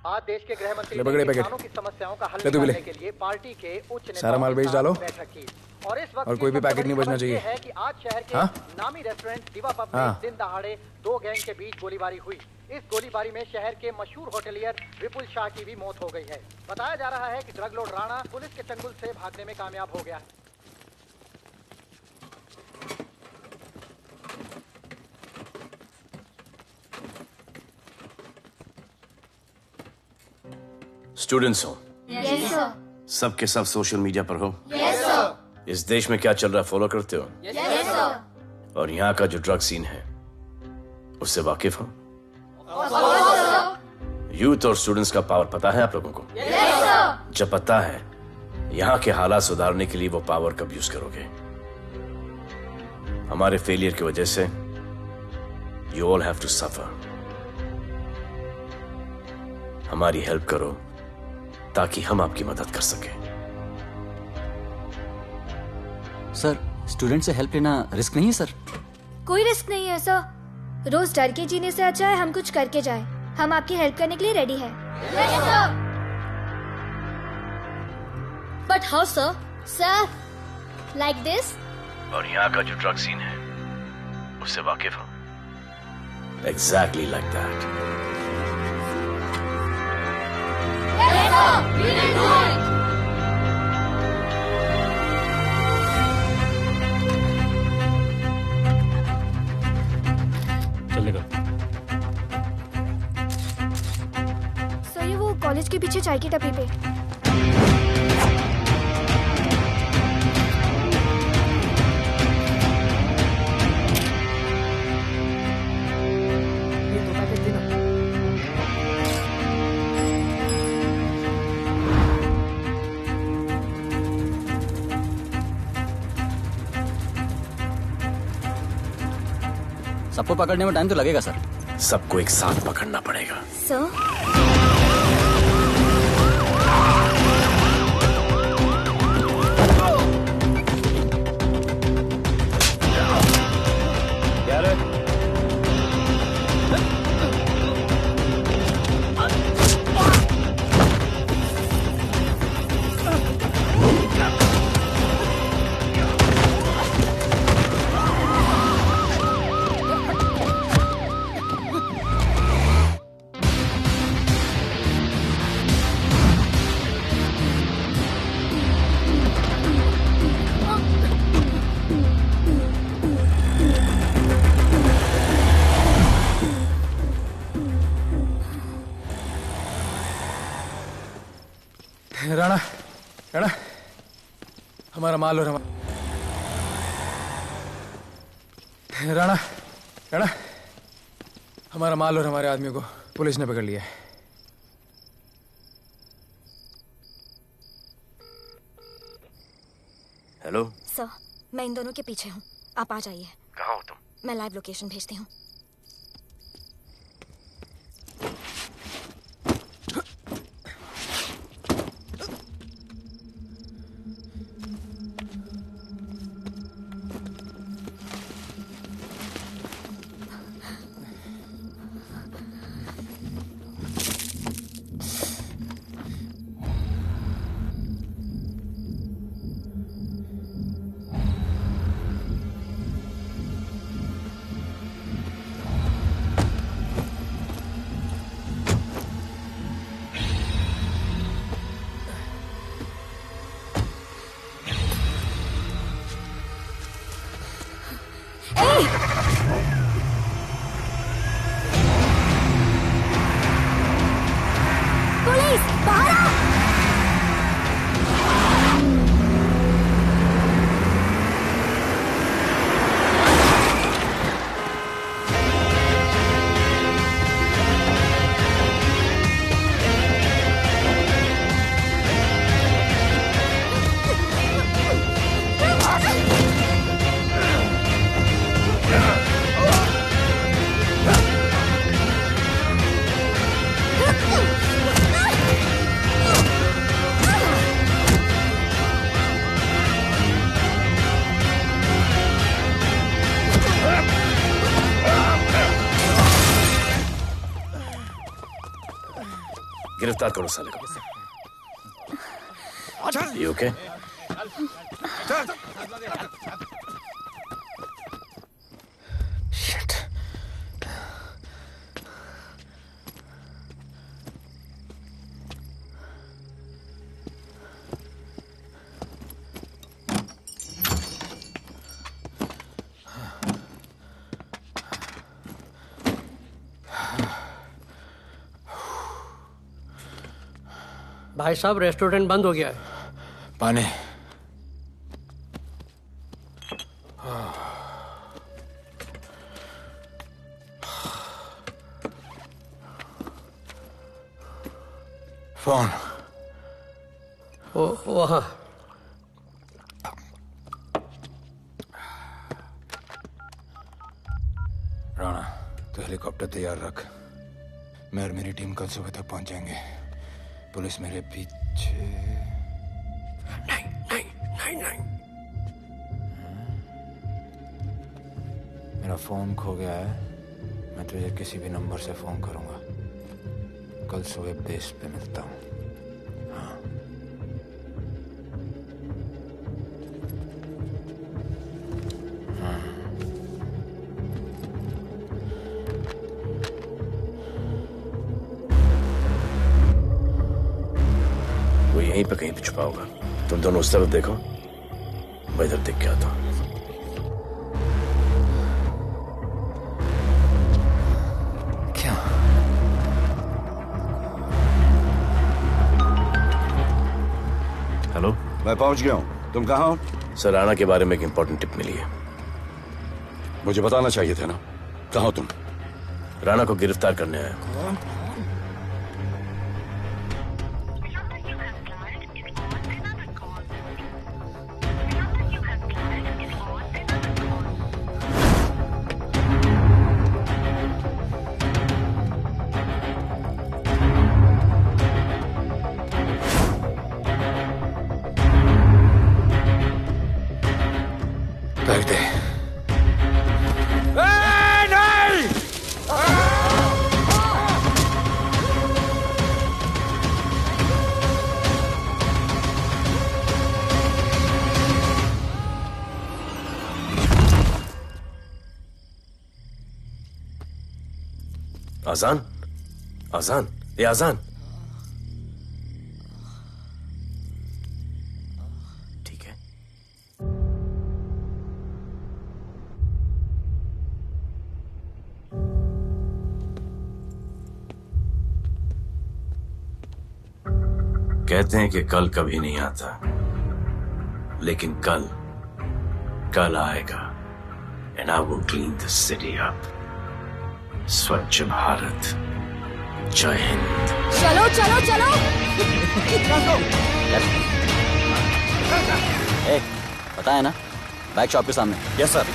आज देश के गृह मंत्री ले पकड़े ने पैकेट। किसानों की समस्याओं का हल ले तू भी ले। निकालने के लिए पार्टी के उच्च नेताओं सारा माल के बेच साथ डालो। बैठक की। और इस वक्त और कोई भी पैकेट नहीं बचना चाहिए। है कि आज शहर के हाँ? नामी रेस्टोरेंट दिवा पब हाँ। में दिन दहाड़े दो गैंग के बीच गोलीबारी हुई। इस गोलीबारी में शहर के मशहूर होटलियर विपुल शाह की भी मौत हो गई है। बताया जा रहा है कि ड्रग लॉर्ड राणा पुलिस के चंगुल से भागने में कामयाब हो गया है। स्टूडेंट्स हो Yes, sir. सब के सब सोशल मीडिया पर हो? Yes, sir. इस देश में क्या चल रहा है फॉलो करते हो? Yes, sir. और यहाँ का जो ड्रग सीन है उससे वाकिफ हो? यूथ और स्टूडेंट्स का पावर पता है आप लोगों को? Yes, sir. जब पता है यहाँ के हालात सुधारने के लिए वो पावर कब यूज करोगे? हमारे फेलियर की वजह से you all have to suffer. हमारी हेल्प करो ताकि हम आपकी मदद कर सकें। सर, स्टूडेंट से हेल्प लेना रिस्क नहीं है सर? कोई रिस्क नहीं है सर। रोज डर के जीने से अच्छा है हम कुछ करके जाए। हम आपकी हेल्प करने के लिए रेडी है। But how, sir? Sir, like this? और यहाँ का जो ड्रग सीन है उससे वाकिफ हो? Exactly like that. Yes, sir. We will do it. चलेगा। सर ये वो कॉलेज के पीछे चाय की टपरी पे। सबको पकड़ने में टाइम तो लगेगा सर। सबको एक साथ पकड़ना पड़ेगा। सर राणा, राणा, हमारा माल और राणा, राणा, हमारा माल और हमारे आदमियों को पुलिस ने पकड़ लिया है। हेलो सर, मैं इन दोनों के पीछे हूँ। आप आ जाइए। कहाँ हो तुम? मैं लाइव लोकेशन भेजती हूँ। पुलिस बाहर आओ! गिरफ्तार करो साले को। You okay? Shit. भाई साहब रेस्टोरेंट बंद हो गया है। पानी। फोन। वहाँ। राणा, तो हेलीकॉप्टर तैयार रख। मैं और मेरी टीम कल सुबह तक पहुंच जाएंगे। पुलिस मेरे पीछे नहीं। मेरा फोन खो गया है। मैं तुझे किसी भी नंबर से फोन करूंगा। कल सुबह बेस पे मिलता हूँ। यहीं पे कहीं पे छुपा होगा। तुम दोनों उस तरफ देखो, मैं इधर देख के आता हूं। क्या? हेलो, मैं पहुंच गया हूं। तुम कहाँ हो? सर, राणा के बारे में एक इंपॉर्टेंट टिप मिली है। मुझे बताना चाहिए था ना। कहाँ हो तुम? राणा को गिरफ्तार करने आया हूं। आजान, आजान, ये आजान। ठीक है। कहते हैं कि कल कभी नहीं आता, लेकिन कल आएगा। And I will clean the city up. स्वच्छ भारत। जय हिंद। चलो चलो चलो। पता है ना, बाइक शॉप के सामने। Yes sir.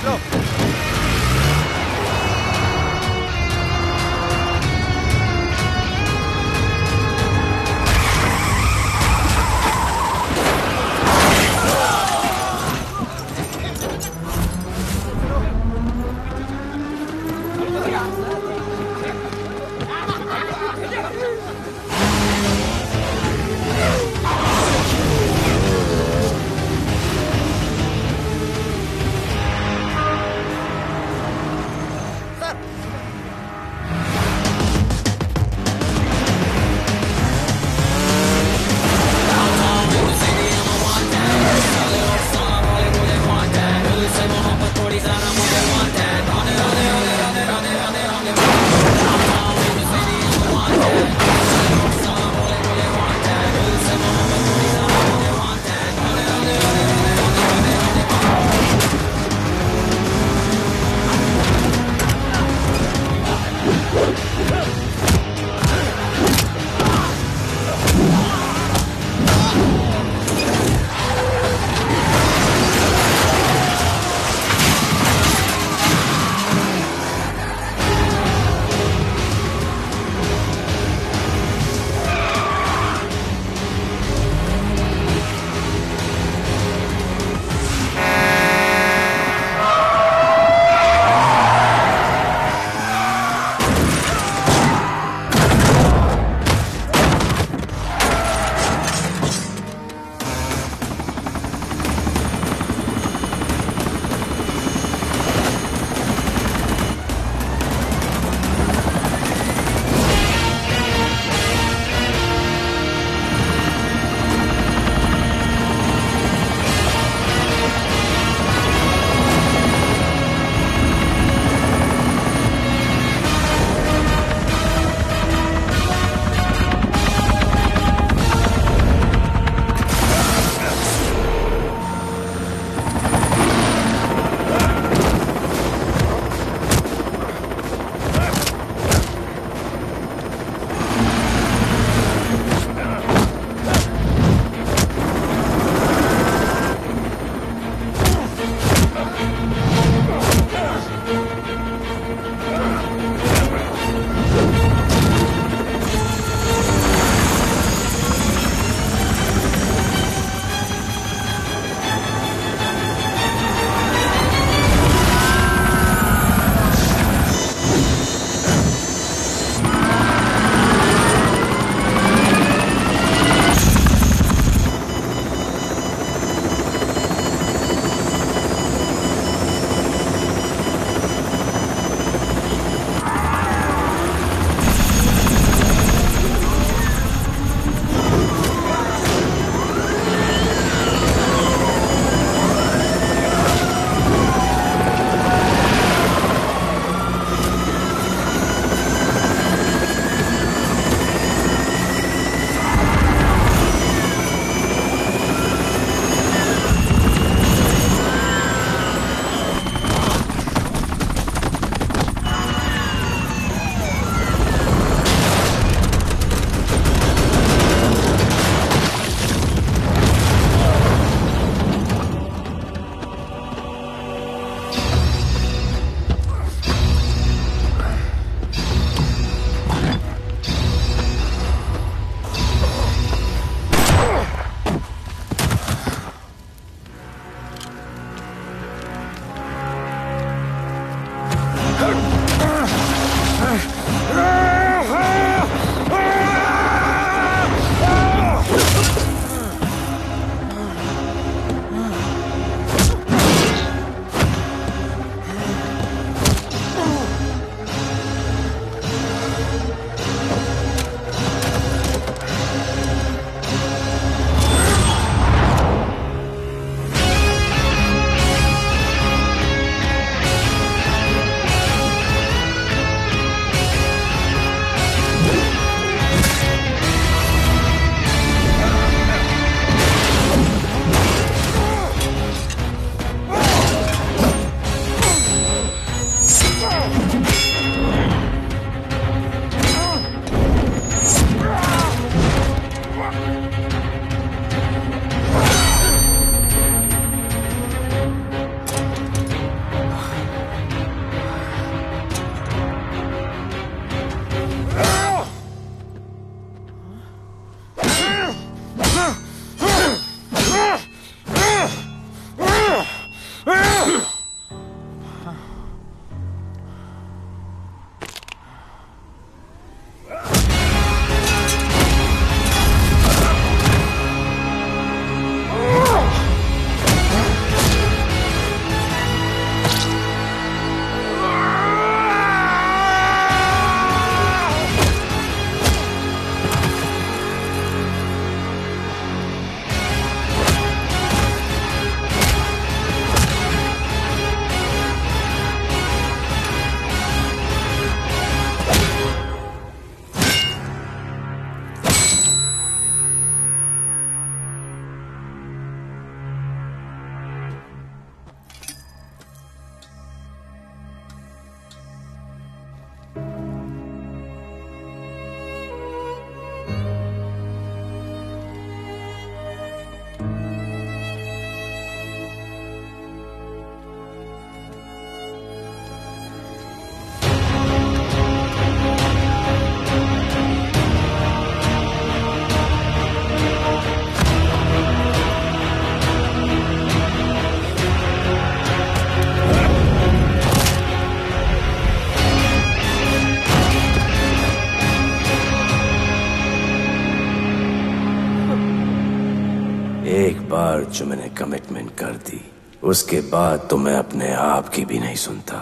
बार जो मैंने कमिटमेंट कर दी, उसके बाद तो मैं अपने आप की भी नहीं सुनता।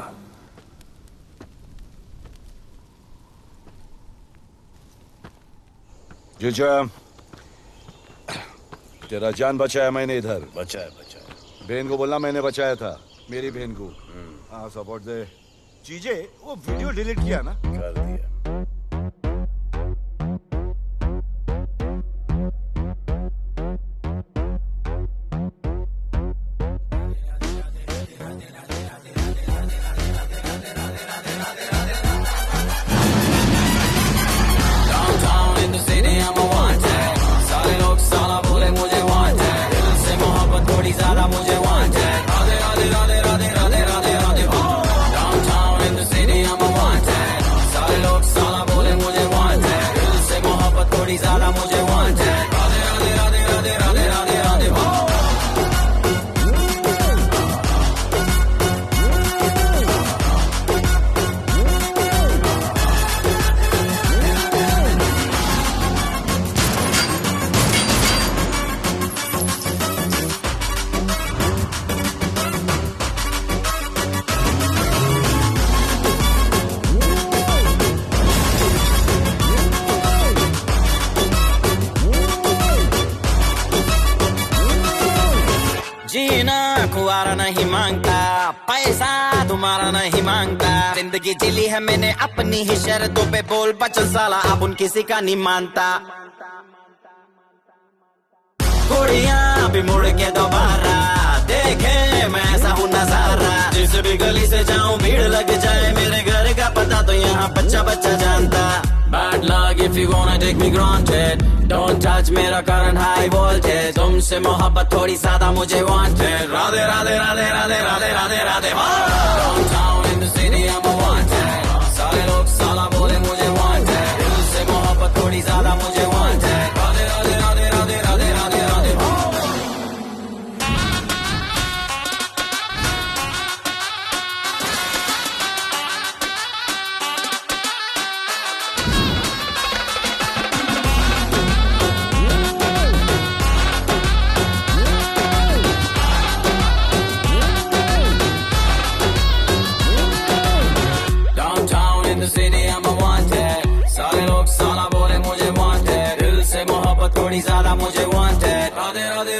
जीजा, तेरा जान बचाया मैंने इधर। बचाया। बहन को बोलना मैंने बचाया था, मेरी बहन को। हाँ, सपोर्ट दे। चीजे वो वीडियो डिलीट किया ना? कर दिया। कुआरा नहीं मांगता, पैसा तुम्हारा नहीं मांगता। जिंदगी जिली है मैंने अपनी ही शर्तों पे, बोल बचन साला अब उन किसी का नहीं मानता। कुड़ियां भी मुड़ के दोबारा देखे मैं ऐसा हूँ नजारा। जिस भी गली से जाऊं भीड़ लग जाए, मेरे घर का पता तो यहाँ बच्चा बच्चा जानता। Bad luck if you gonna take me granted, don't touch मेरा current high voltage। तुमसे मोहब्बत थोड़ी ज्यादा मुझे wanted। Radhe Radhe Radhe Radhe Radhe Radhe Radhe. Downtown in the city I'm a wanted, सारे लोग साला बोले मुझे wanted। दिल से मोहब्बत थोड़ी ज्यादा मुझे wanted। राधे राधे राधे राधे राधे राधे राधे। थोड़ी ज्यादा मुझे wanted। राधे राधे